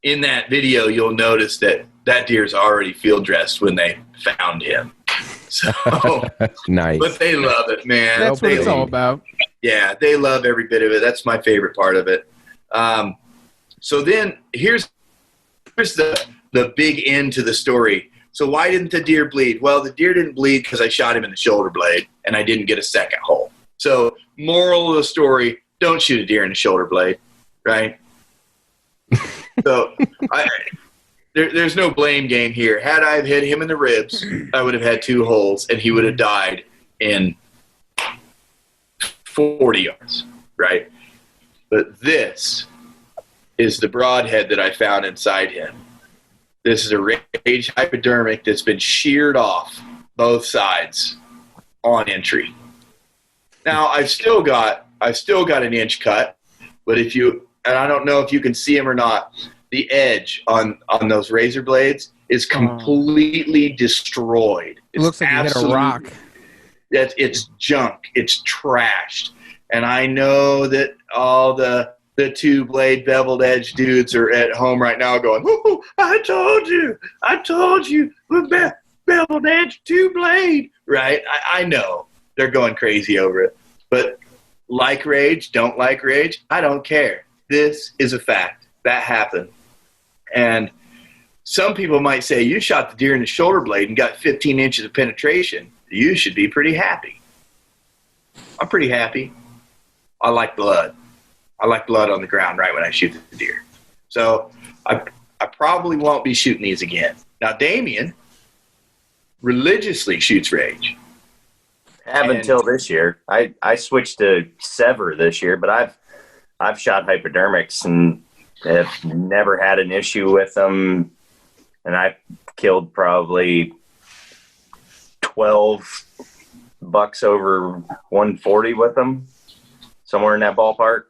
S3: in that video, you'll notice that deer's already field dressed when they found him. So
S4: nice.
S3: But they love it, man.
S1: That's what it's all about.
S3: Yeah, they love every bit of it. That's my favorite part of it. So then here's the big end to the story. So why didn't the deer bleed? Well, the deer didn't bleed because I shot him in the shoulder blade and I didn't get a second hole. So moral of the story, don't shoot a deer in the shoulder blade, right? So there's no blame game here. Had I hit him in the ribs, I would have had 2 holes and he would have died in 40 yards, right? But this is the broadhead that I found inside him. This is a rage hypodermic that's been sheared off both sides on entry. Now I've still got an inch cut, but and I don't know if you can see them or not, the edge on those razor blades is completely destroyed.
S1: It looks like you hit a rock.
S3: It's junk. It's trashed. And I know that all the 2-blade beveled edge dudes are at home right now going, "Woo, I told you, beveled edge 2-blade," right? I know they're going crazy over it, but like rage, don't like rage, I don't care. This is a fact. That happened. And some people might say, you shot the deer in the shoulder blade and got 15 inches of penetration. You should be pretty happy. I'm pretty happy. I like blood. I like blood on the ground right when I shoot the deer. So I probably won't be shooting these again. Now, Damian religiously shoots rage.
S2: Until this year. I switched to Sever this year, but I've shot hypodermics and have never had an issue with them. And I've killed probably 12 bucks over 140 with them, somewhere in that ballpark.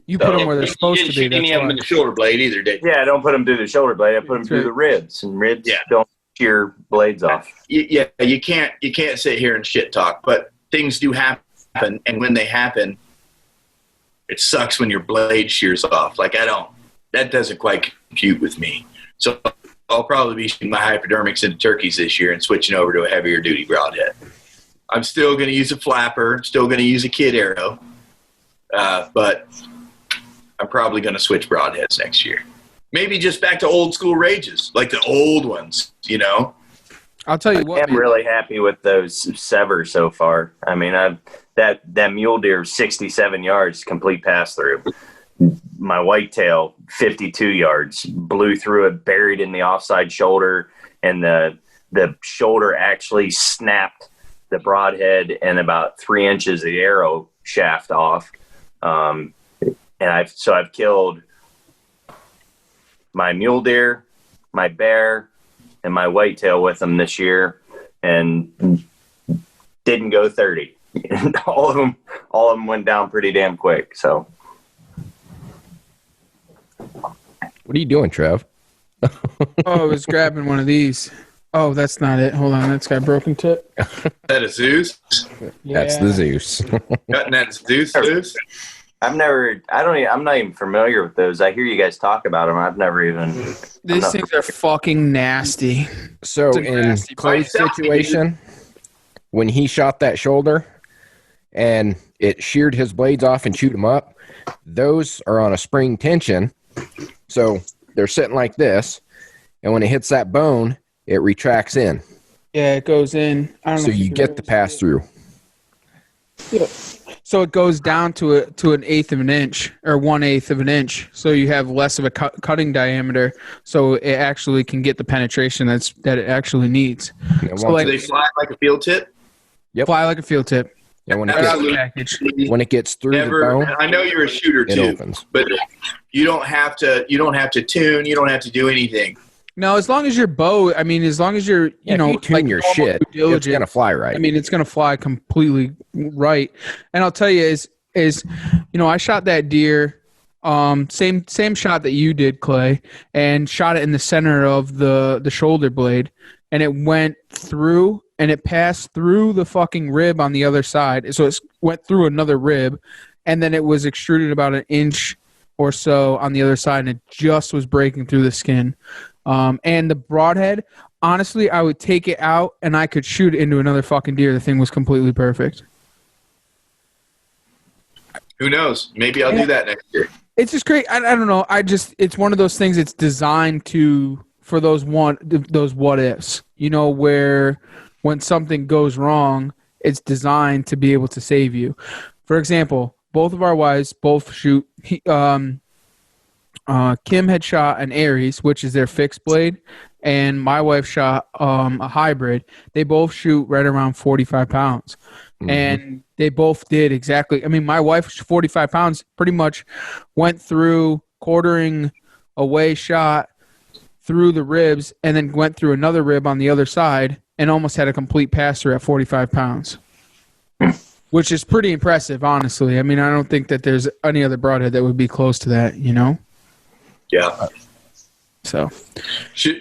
S1: You put them where they're supposed to be.
S3: You didn't have them in the shoulder blade either, did you?
S2: Yeah, I don't put them through the shoulder blade. I put them through the ribs, and ribs don't shear blades off.
S3: Yeah, you can't sit here and shit talk, but things do happen, and when they happen, it sucks when your blade shears off. Like that doesn't quite compute with me. So I'll probably be shooting my hypodermics into turkeys this year and switching over to a heavier duty broadhead. I'm still going to use a flapper. I'm still going to use a kid arrow. But I'm probably going to switch broadheads next year. Maybe just back to old school rages, like the old ones, you know?
S1: I'll tell you what.
S2: I'm really happy with those Sever so far. I mean, that mule deer 67 yards, complete pass through. My whitetail 52 yards, blew through it, buried in the offside shoulder, and the shoulder actually snapped the broadhead and about 3 inches of the arrow shaft off. And I've killed my mule deer, my bear, and my whitetail with them this year, and didn't go 30. all of them went down pretty damn quick. So,
S4: what are you doing, Trev?
S1: I was grabbing one of these. Oh, that's not it. Hold on, that's got a broken tip.
S3: Is that a Zeus?
S1: Yeah.
S4: That's the Zeus.
S3: Cutting that Zeus?
S2: I'm not even familiar with those. I hear you guys talk about them. I've never even.
S1: These things are fucking nasty.
S4: So in Clay's situation, when he shot that shoulder and it sheared his blades off and chewed them up, those are on a spring tension. So they're sitting like this, and when it hits that bone, it retracts in.
S1: Yeah, it goes in. I don't know
S4: so you get the pass through.
S1: Yeah. So it goes down to an eighth of an inch or 1/8 of an inch. So you have less of a cutting diameter. So it actually can get the penetration that it actually needs.
S3: So they fly like a field tip?
S4: Yep.
S1: Fly like a field tip.
S4: Yeah, when it gets through the bone,
S3: I know you're a shooter
S4: it
S3: too,
S4: opens.
S3: but you don't have to tune. You don't have to do anything.
S1: No, as long as your bow, I mean, as long as you're, you know,
S4: if you tune your shit, it's gonna fly right.
S1: I mean, it's gonna fly completely right. And I'll tell you, is you know, I shot that deer, same shot that you did, Clay, and shot it in the center of the shoulder blade, and it went through, and it passed through the fucking rib on the other side. So it went through another rib, and then it was extruded about an inch or so on the other side, and it just was breaking through the skin. And the broadhead, honestly, I would take it out and I could shoot it into another fucking deer. The thing was completely perfect.
S3: Who knows? Maybe I'll do that next year.
S1: It's just great. I don't know. It's one of those things. It's designed for those what ifs, you know, where when something goes wrong, it's designed to be able to save you. For example, both of our wives both shoot. Kim had shot an Aries, which is their fixed blade, and my wife shot a hybrid. They both shoot right around 45 pounds. Mm-hmm. And they both did exactly. I mean, my wife, 45 pounds, pretty much went through quartering away shot through the ribs and then went through another rib on the other side and almost had a complete pass-through at 45 pounds. Which is pretty impressive, honestly. I mean, I don't think that there's any other broadhead that would be close to that, you know?
S3: Yeah.
S1: So,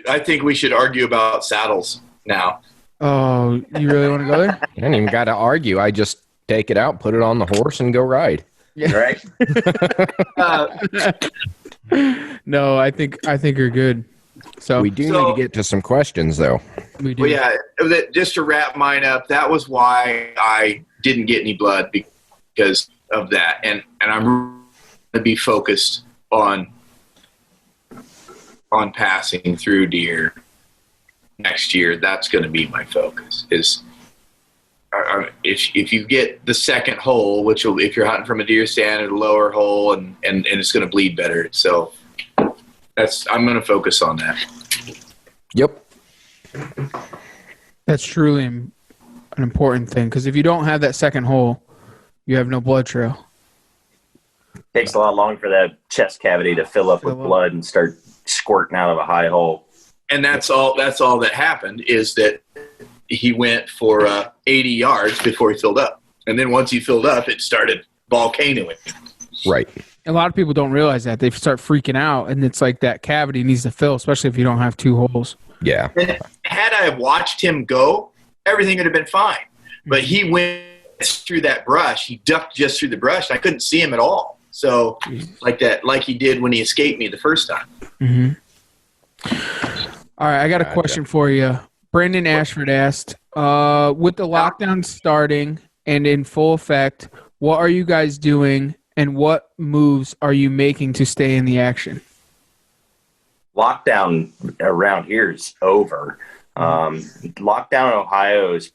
S3: I think we should argue about saddles now.
S1: Oh, you really want to go there?
S4: I didn't even got to argue. I just take it out, put it on the horse, and go ride.
S2: Yeah. Right.
S1: No, I think you're good. So
S4: we do need to get to some questions, though.
S1: We do.
S3: Well, yeah. Just to wrap mine up, that was why I didn't get any blood, because of that, and I'm going to be focused on passing through deer next year. That's going to be my focus. Is if you get the second hole, which will, if you're hunting from a deer stand, at a lower hole, and it's going to bleed better. So I'm going to focus on that.
S4: Yep.
S1: That's truly an important thing, because if you don't have that second hole, you have no blood trail.
S2: Takes a lot longer for that chest cavity to fill up with blood and start squirting out of a high hole.
S3: And that's all that happened, is that he went for 80 yards before he filled up. And then once he filled up, it started volcanoing.
S4: Right.
S1: A lot of people don't realize that. They start freaking out, and it's like that cavity needs to fill, especially if you don't have two holes.
S4: Yeah.
S3: And had I watched him go, everything would have been fine. But he went through that brush. He ducked just through the brush. I couldn't see him at all. So like he did when he escaped me the first time.
S1: Mm-hmm. All right, I got a question for you. Brandon Ashford asked, with the lockdown starting and in full effect, what are you guys doing and what moves are you making to stay in the action?
S2: Lockdown around here is over. Lockdown in Ohio is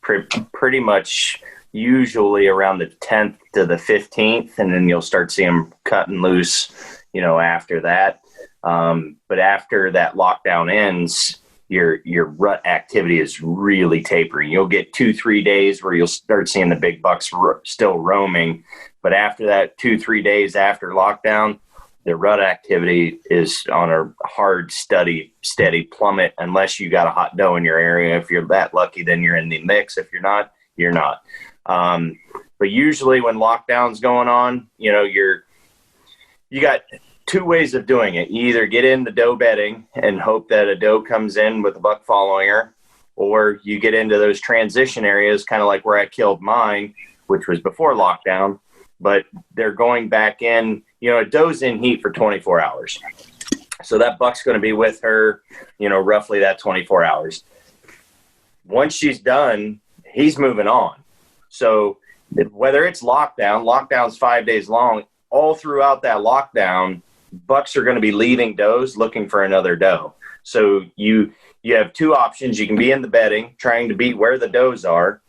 S2: pretty much usually around the 10th to the 15th, and then you'll start seeing them cutting loose, you know, after that. But after that lockdown ends, your rut activity is really tapering. You'll get 2-3 days where you'll start seeing the big bucks still roaming. But after that 2-3 days after lockdown, the rut activity is on a hard, steady plummet unless you got a hot doe in your area. If you're that lucky, then you're in the mix. If you're not, you're not. But usually when lockdown's going on, you know, you got two ways of doing it. You either get in the doe bedding and hope that a doe comes in with a buck following her, or you get into those transition areas, kind of like where I killed mine, which was before lockdown, but they're going back in. You know, a doe's in heat for 24 hours. So that buck's going to be with her, you know, roughly that 24 hours. Once she's done, he's moving on. So whether it's lockdown's 5 days long, all throughout that lockdown, bucks are going to be leaving does looking for another doe. So you have two options. You can be in the bedding trying to beat where the does are,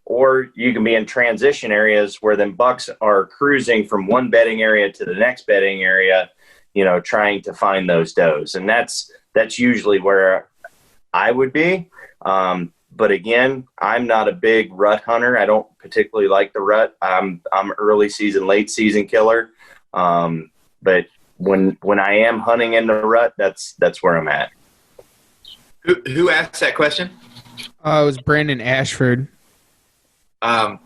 S2: or you can be in transition areas where then bucks are cruising from one bedding area to the next bedding area, you know, trying to find those does. And that's usually where I would be. But again, I'm not a big rut hunter. I don't particularly like the rut. I'm early season, late season killer. But when I am hunting in the rut, that's where I'm at.
S3: Who asked that question?
S1: It was Brandon Ashford.
S3: And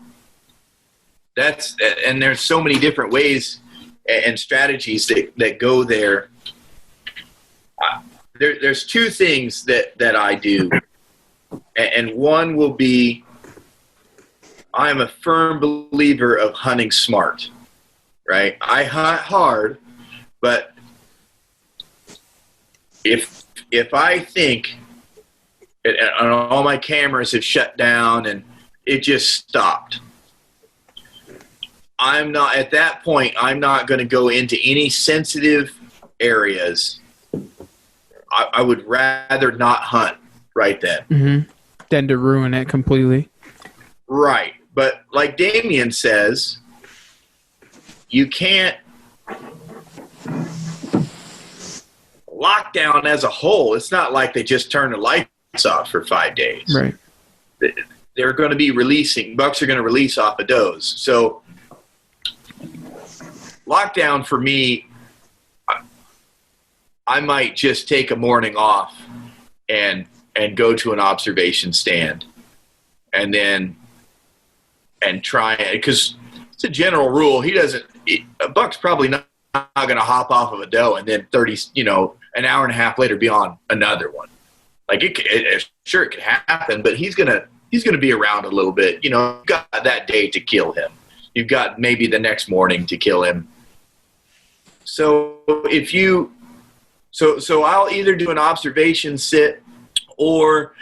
S3: there's so many different ways and strategies that go there. There's two things that I do. And one will be, I'm a firm believer of hunting smart, right? I hunt hard, but if I think, and all my cameras have shut down and it just stopped, at that point, I'm not going to go into any sensitive areas. I would rather not hunt right then.
S1: Mm-hmm. Than to ruin it completely.
S3: Right. But like Damian says, you can't lockdown as a whole. It's not like they just turn the lights off for 5 days.
S1: Right.
S3: They're going to be bucks are going to release off of does. So lockdown for me, I might just take a morning off and go to an observation stand and try it. Because it's a general rule. A buck's probably not going to hop off of a doe and then an hour and a half later be on another one. Like sure it could happen, but he's going to be around a little bit. You've got that day to kill him. You've got maybe the next morning to kill him. So so I'll either do an observation sit, or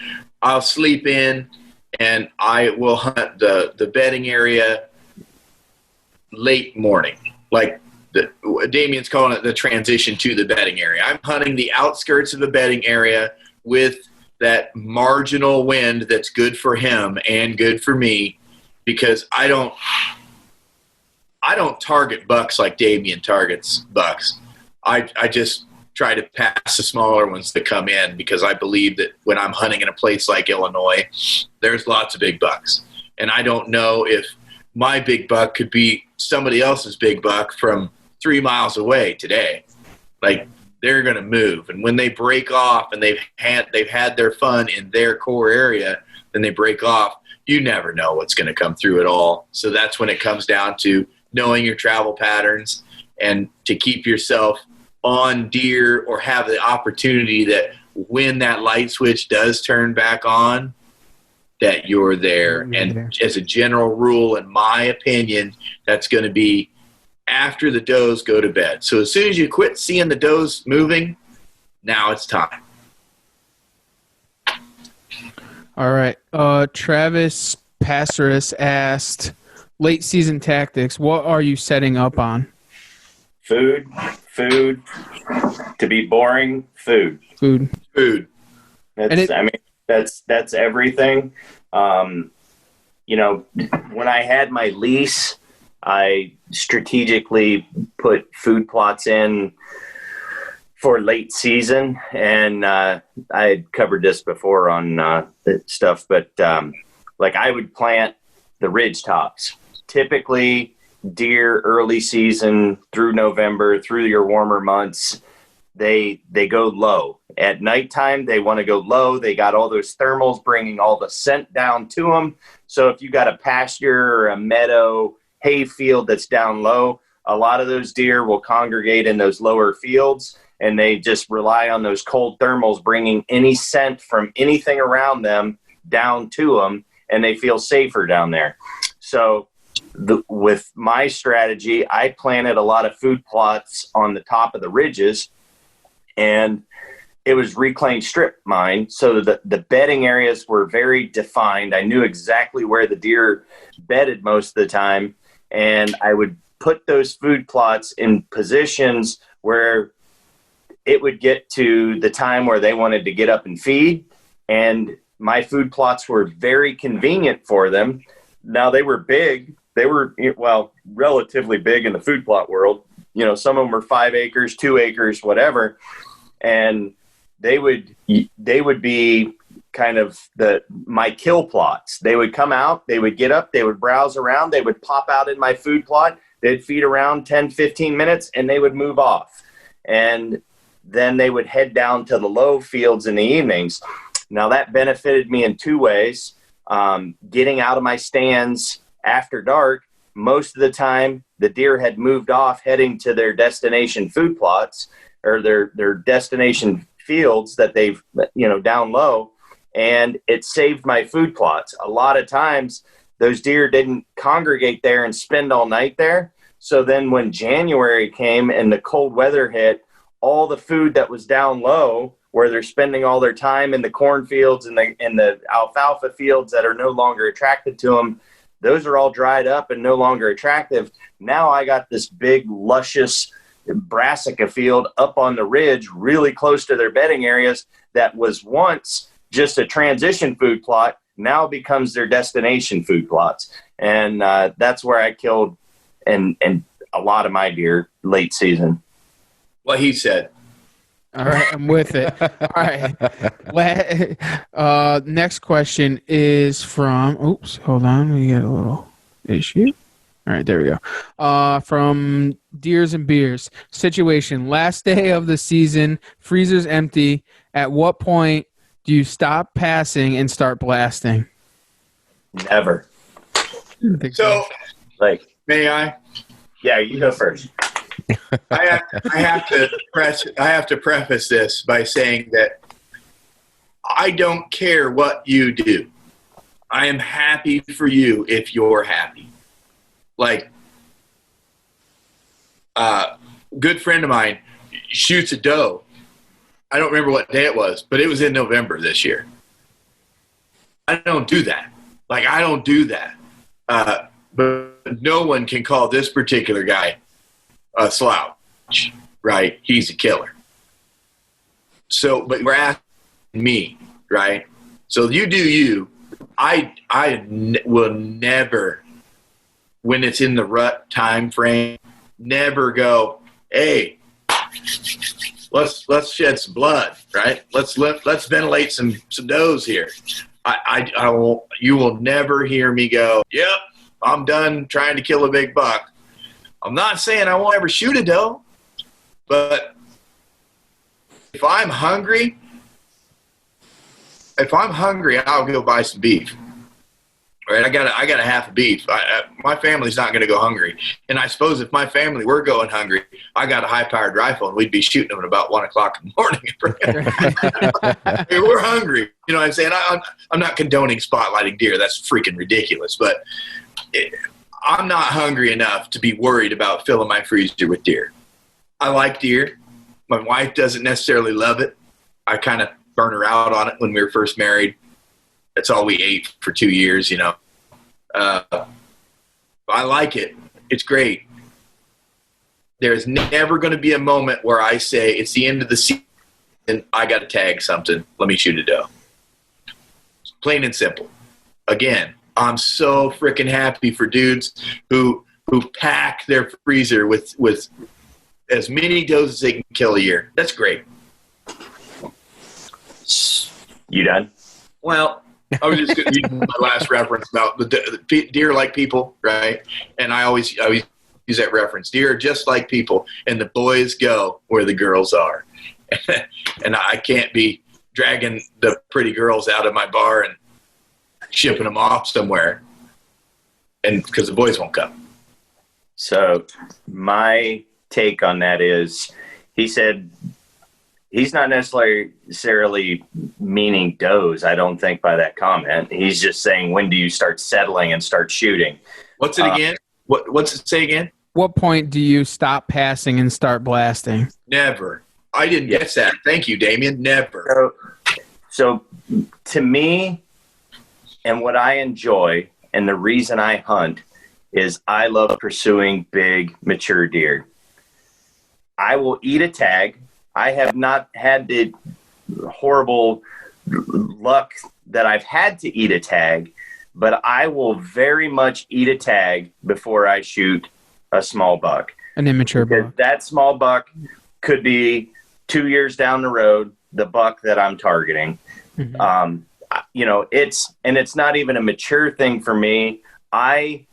S3: I'll sleep in and I will hunt the bedding area late morning. Like Damian's calling it the transition to the bedding area. I'm hunting the outskirts of the bedding area with that marginal wind that's good for him and good for me, because I don't target bucks like Damian targets bucks. I just try to pass the smaller ones that come in, because I believe that when I'm hunting in a place like Illinois, there's lots of big bucks. And I don't know if my big buck could be somebody else's big buck from 3 miles away today. Like, they're going to move. And when they break off and they've had their fun in their core area, then they break off, you never know what's going to come through at all. So that's when it comes down to knowing your travel patterns and to keep yourself on deer, or have the opportunity that when that light switch does turn back on, that you're there. And as a general rule, in my opinion, that's going to be after the does go to bed. So as soon as you quit seeing the does moving, now it's time.
S1: All right. Travis Passeris asked, late season tactics, what are you setting up on?
S2: Food. To be boring, food. That's everything. When I had my lease, I strategically put food plots in for late season, and I had covered this before on stuff, but I would plant the ridge tops. Typically, deer early season through November, through your warmer months, they go low. At nighttime, they want to go low. They got all those thermals bringing all the scent down to them. So if you got a pasture or a meadow hay field that's down low, a lot of those deer will congregate in those lower fields, and they just rely on those cold thermals bringing any scent from anything around them down to them, and they feel safer down there. So with my strategy, I planted a lot of food plots on the top of the ridges, and it was reclaimed strip mine. So the bedding areas were very defined. I knew exactly where the deer bedded most of the time, and I would put those food plots in positions where it would get to the time where they wanted to get up and feed, and my food plots were very convenient for them. Now, they were big. They were, relatively big in the food plot world. Some of them were 5 acres, 2 acres, whatever. And they would be kind of my kill plots. They would come out, they would get up, they would browse around, they would pop out in my food plot, they'd feed around 10, 15 minutes, and they would move off. And then they would head down to the low fields in the evenings. Now that benefited me in two ways. Getting out of my stands after dark, most of the time the deer had moved off heading to their destination food plots or their destination fields that they've, down low. And it saved my food plots. A lot of times those deer didn't congregate there and spend all night there. So then when January came and the cold weather hit, all the food that was down low where they're spending all their time in the cornfields and the alfalfa fields that are no longer attracted to them, those are all dried up and no longer attractive. Now I got this big, luscious brassica field up on the ridge, really close to their bedding areas, that was once just a transition food plot, now becomes their destination food plots. And that's where I killed and a lot of my deer late season.
S3: What he said.
S1: All right, I'm with it. All right. Next question is from, oops, hold on. We got a little issue. All right, there we go. From Deers and Beers. Situation, last day of the season, freezer's empty. At what point do you stop passing and start blasting?
S2: Never.
S3: So, may I?
S2: Yeah, you go first.
S3: I have to preface this by saying that I don't care what you do. I am happy for you if you're happy. Like, good friend of mine shoots a doe. I don't remember what day it was, but it was in November this year. I don't do that. Like, I don't do that. But no one can call this particular guy a slouch, right? He's a killer. So, but you're asking me, right? So you do you. I will never, when it's in the rut time frame, never go, hey, let's shed some blood, right? Let's ventilate some does here. You will never hear me go, yep, I'm done trying to kill a big buck. I'm not saying I won't ever shoot a doe, but if I'm hungry, I'll go buy some beef. Right? I got a half a beef. My family's not going to go hungry. And I suppose if my family were going hungry, I got a high-powered rifle and we'd be shooting them at about 1 o'clock in the morning. We're hungry. You know what I'm saying? I'm not condoning spotlighting deer. That's freaking ridiculous. But I'm not hungry enough to be worried about filling my freezer with deer. I like deer. My wife doesn't necessarily love it. I kind of burned her out on it when we were first married. That's all we ate for 2 years, you know. I like it. It's great. There's never going to be a moment where I say, it's the end of the season, I got to tag something. Let me shoot a doe. Plain and simple. Again, I'm so freaking happy for dudes who pack their freezer with as many does as they can kill a year. That's great.
S2: You done?
S3: Well, I was just going to use my last reference about the deer like people, right? And I always use that reference. Deer are just like people, and the boys go where the girls are. And I can't be dragging the pretty girls out of my bar and shipping them off somewhere, and because the boys won't come.
S2: So my take on that is, he said he's not necessarily meaning does, I don't think, by that comment. He's just saying, when do you start settling and start shooting? What's it again? What's it say again?
S1: What point do you stop passing and start blasting?
S3: Never. I didn't get that. Thank you, Damian. Never.
S2: So to me, and what I enjoy, and the reason I hunt, is I love pursuing big, mature deer. I will eat a tag. I have not had the horrible luck that I've had to eat a tag, but I will very much eat a tag before I shoot a small buck.
S1: An immature buck.
S2: That small buck could be 2 years down the road, the buck that I'm targeting. Mm-hmm. it's not even a mature thing for me. I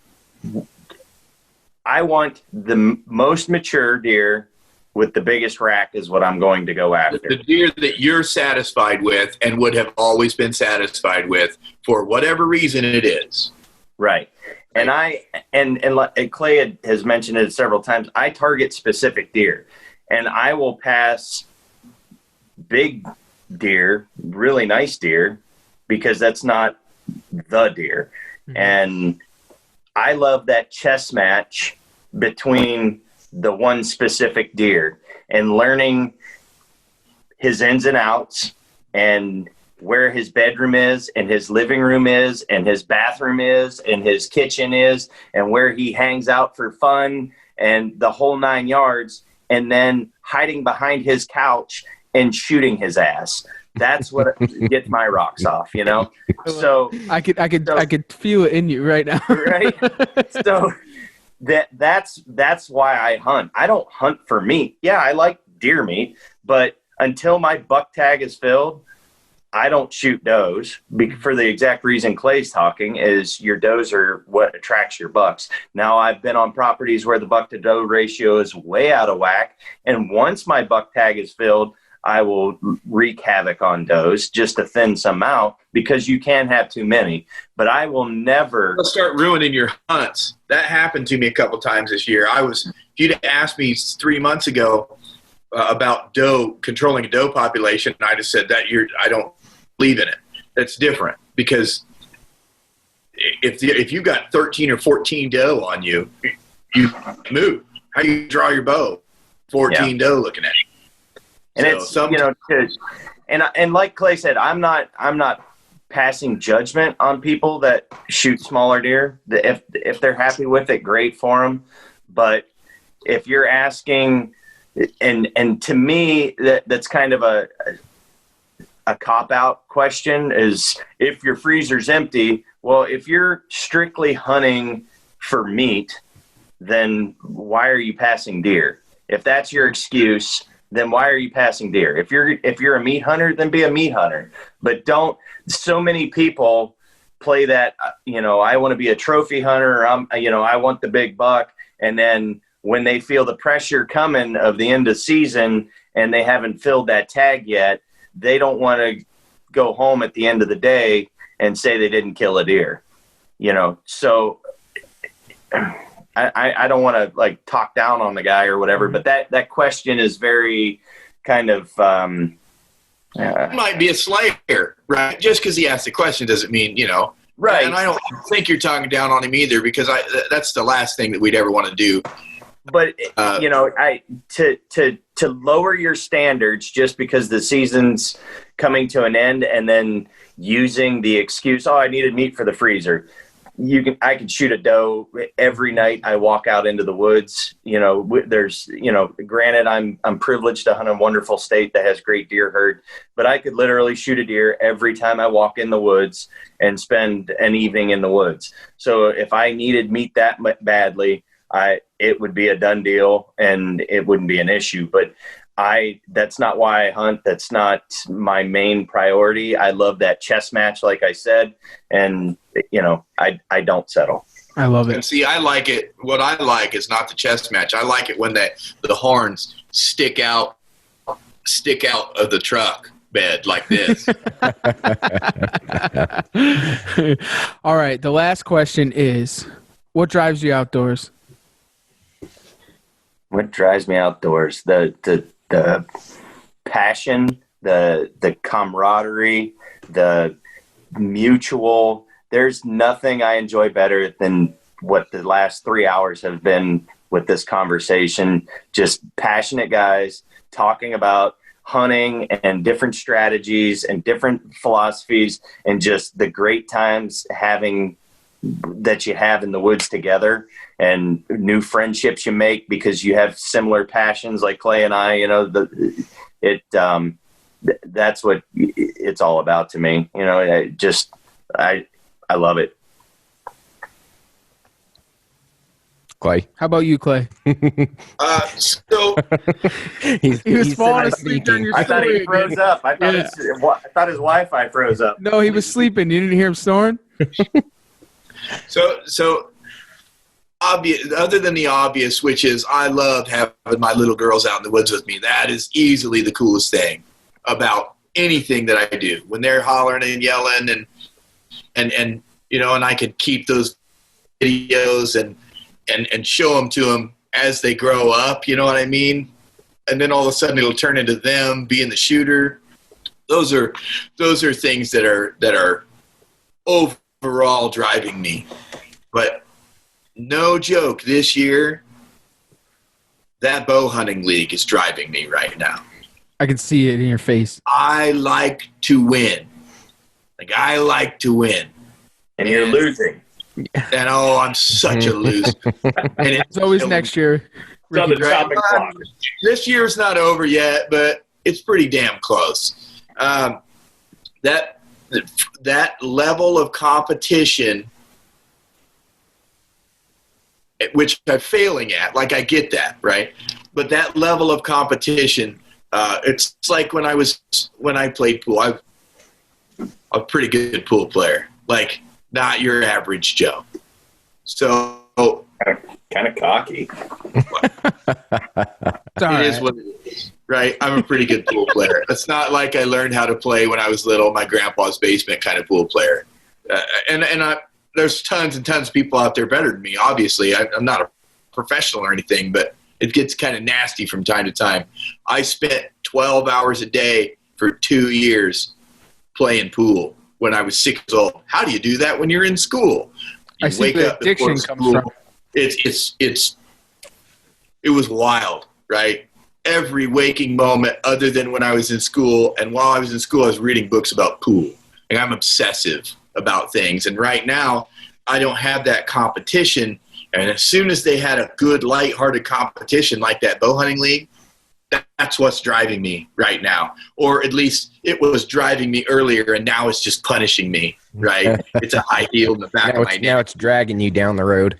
S2: want the most mature deer with the biggest rack is what I'm going to go after.
S3: The deer that you're satisfied with and would have always been satisfied with for whatever reason it is.
S2: Right. And and Clay has mentioned it several times. I target specific deer, and I will pass big deer, really nice deer, because that's not the deer. Mm-hmm. And I love that chess match between the one specific deer and learning his ins and outs and where his bedroom is and his living room is and his bathroom is and his kitchen is and where he hangs out for fun and the whole 9 yards, and then hiding behind his couch and shooting his ass. That's what gets my rocks off, So
S1: I could feel it in you right now.
S2: Right. So that's why I hunt. I don't hunt for meat. Yeah, I like deer meat, but until my buck tag is filled, I don't shoot does, for the exact reason Clay's talking is your does are what attracts your bucks. Now, I've been on properties where the buck to doe ratio is way out of whack, and once my buck tag is filled, I will wreak havoc on does just to thin some out, because you can't have too many. But I will never
S3: start ruining your hunts. That happened to me a couple times this year. If you'd asked me 3 months ago about controlling a doe population, I'd have said that I don't believe in it. That's different, because if you got 13 or 14 doe on you, you move. How you draw your bow? 14 doe looking at you.
S2: And
S3: so
S2: it's and like Clay said, I'm not passing judgment on people that shoot smaller deer. If they're happy with it, great for them. But if you're asking, and to me that's kind of a cop-out question, is if your freezer's empty. Well, if you're strictly hunting for meat, then why are you passing deer? If that's your excuse, then why are you passing deer? If you're a meat hunter, then be a meat hunter. But don't. So many people play that, I want to be a trophy hunter, or I want the big buck, and then when they feel the pressure coming of the end of season and they haven't filled that tag yet, they don't want to go home at the end of the day and say they didn't kill a deer, So I don't want to talk down on the guy or whatever, but that question is very kind of.
S3: He might be a slayer, right? Just because he asked the question doesn't mean, Right. And I don't think you're talking down on him either, because that's the last thing that we'd ever want to do.
S2: But to lower your standards just because the season's coming to an end, and then using the excuse, I needed meat for the freezer. I can shoot a doe every night I walk out into the woods. There's, granted I'm privileged to hunt a wonderful state that has great deer herd, but I could literally shoot a deer every time I walk in the woods and spend an evening in the woods. So if I needed meat that badly, it would be a done deal and it wouldn't be an issue. But that's not why I hunt. That's not my main priority. I love that chess match, like I said, and I don't settle.
S1: I love it.
S3: And see, I like it. What I like is not the chess match. I like it when the horns stick out of the truck bed like this.
S1: All right. The last question is, what drives you outdoors?
S2: What drives me outdoors? The passion, the camaraderie, the mutual. There's nothing I enjoy better than what the last 3 hours have been with this conversation. Just passionate guys talking about hunting and different strategies and different philosophies, and just the great times that you have in the woods together, and new friendships you make because you have similar passions like Clay and I. That's what it's all about to me. I love it.
S4: Clay.
S1: How about you, Clay?
S3: So
S1: He was falling asleep during your
S2: I thought
S1: story
S2: he froze
S1: again.
S2: up. I thought his Wi-Fi froze up.
S1: No, he was sleeping. You didn't hear him snoring?
S3: So obvious, other than the obvious, which is I loved having my little girls out in the woods with me. That is easily the coolest thing about anything that I do. When they're hollering and yelling and you know, and I could keep those videos and show them to them as they grow up, you know what I mean? And then all of a sudden it'll turn into them being the shooter. Those are things that are overall driving me. But no joke, this year, that bow hunting league is driving me right now.
S1: I can see it in your face.
S3: I like to win. I like to win.
S2: And you're losing.
S3: And I'm such a loser. And
S1: It's always next year.
S2: It's on the
S1: Ricky,
S2: chopping block.
S3: This year's not over yet, but it's pretty damn close. That level of competition, which I'm failing at, like I get that, right? But that level of competition, it's like when I played pool. I'm a pretty good pool player, like not your average Joe. So
S2: Kind of cocky.
S3: it is what it is, right? I'm a pretty good pool player. It's not like I learned how to play when I was little, my grandpa's basement kind of pool player. There's tons and tons of people out there better than me. Obviously, I'm not a professional or anything, but it gets kind of nasty from time to time. I spent 12 hours a day for 2 years playing pool when I was 6 years old. How do you do that when you're in school? You
S1: I see where addiction comes from.
S3: It was wild, right? Every waking moment other than when I was in school. And while I was in school, I was reading books about pool. And I'm obsessive about things. And right now, I don't have that competition. And as soon as they had a good, lighthearted competition like that bow hunting league, that's what's driving me right now. Or at least it was driving me earlier, and now it's just punishing me, right? It's a high heel in the back of my neck.
S4: Now it's dragging you down the road.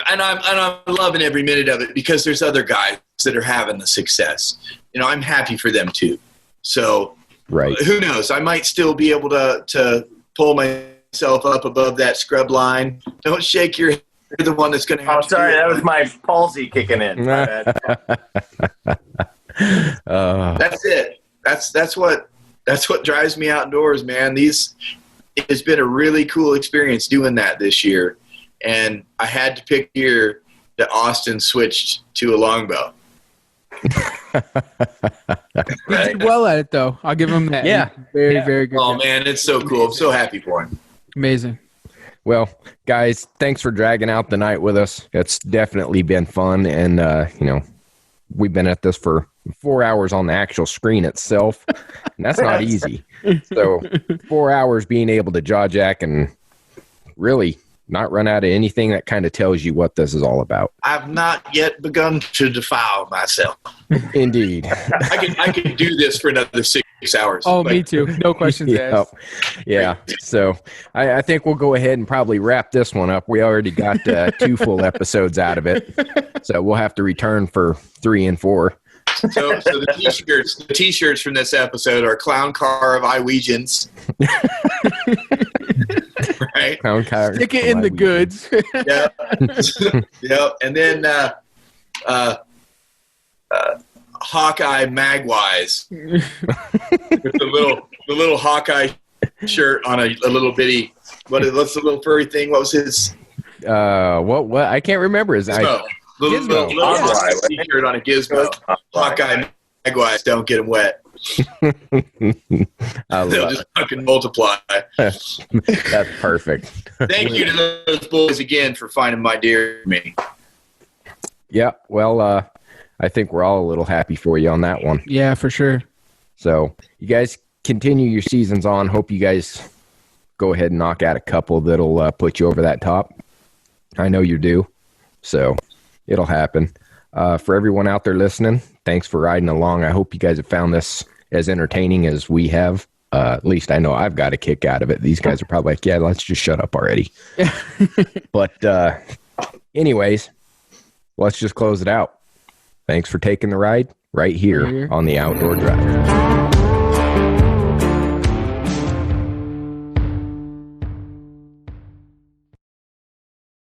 S3: And I'm loving every minute of it because there's other guys that are having the success. You know, I'm happy for them too. So
S4: right.
S3: Who knows? I might still be able to pull myself up above that scrub line. Don't shake your head. You're the one that's going to have to
S2: sorry, that was my palsy kicking in. My bad.
S3: That's it. That's what drives me outdoors, man. It has been a really cool experience doing that this year. And I had to pick here that Austin switched to a longbow.
S1: He did well at it, though. I'll give him that.
S4: Yeah.
S1: Very good.
S3: Oh,
S1: job.
S3: man, it's so cool. I'm so happy for him.
S1: Amazing.
S4: Well, guys, thanks for dragging out the night with us. It's definitely been fun. And, we've been at this for 4 hours on the actual screen itself. And that's not easy. So 4 hours being able to jaw jack and really not run out of anything that kind of tells you what this is all about.
S3: I've not yet begun to defile myself.
S4: Indeed.
S3: I can do this for another 6 hours.
S1: Oh, me too. No questions asked.
S4: Yeah. So I think we'll go ahead and probably wrap this one up. We already got 2 full episodes out of it. So we'll have to return for 3 and 4.
S3: So the t-shirts from this episode are Clown Car of Iwegians. Right?
S4: Clown car.
S1: Stick it in the goods.
S3: Yeah. Yep. And then Hawkeye Magwise. With the little Hawkeye shirt on a little bitty, what's the little furry thing? What was his?
S4: What? I can't remember his.
S3: Gizmo. Little t-shirt on a Gizmo. Hawkeye Magwise, don't get him wet. They'll just fucking multiply.
S4: That's perfect.
S3: Thank you to those boys again for finding my deer me.
S4: Yeah, well, I think we're all a little happy for you on that one.
S1: Yeah, for sure.
S4: So you guys continue your seasons on. Hope you guys go ahead and knock out a couple that'll put you over that top. I know you do. So it'll happen. For everyone out there listening, thanks for riding along. I hope you guys have found this as entertaining as we have. At least I know I've got a kick out of it. These guys are probably like, yeah, let's just shut up already. But Anyways, let's just close it out. Thanks for taking the ride right here on the Outdoor Drive.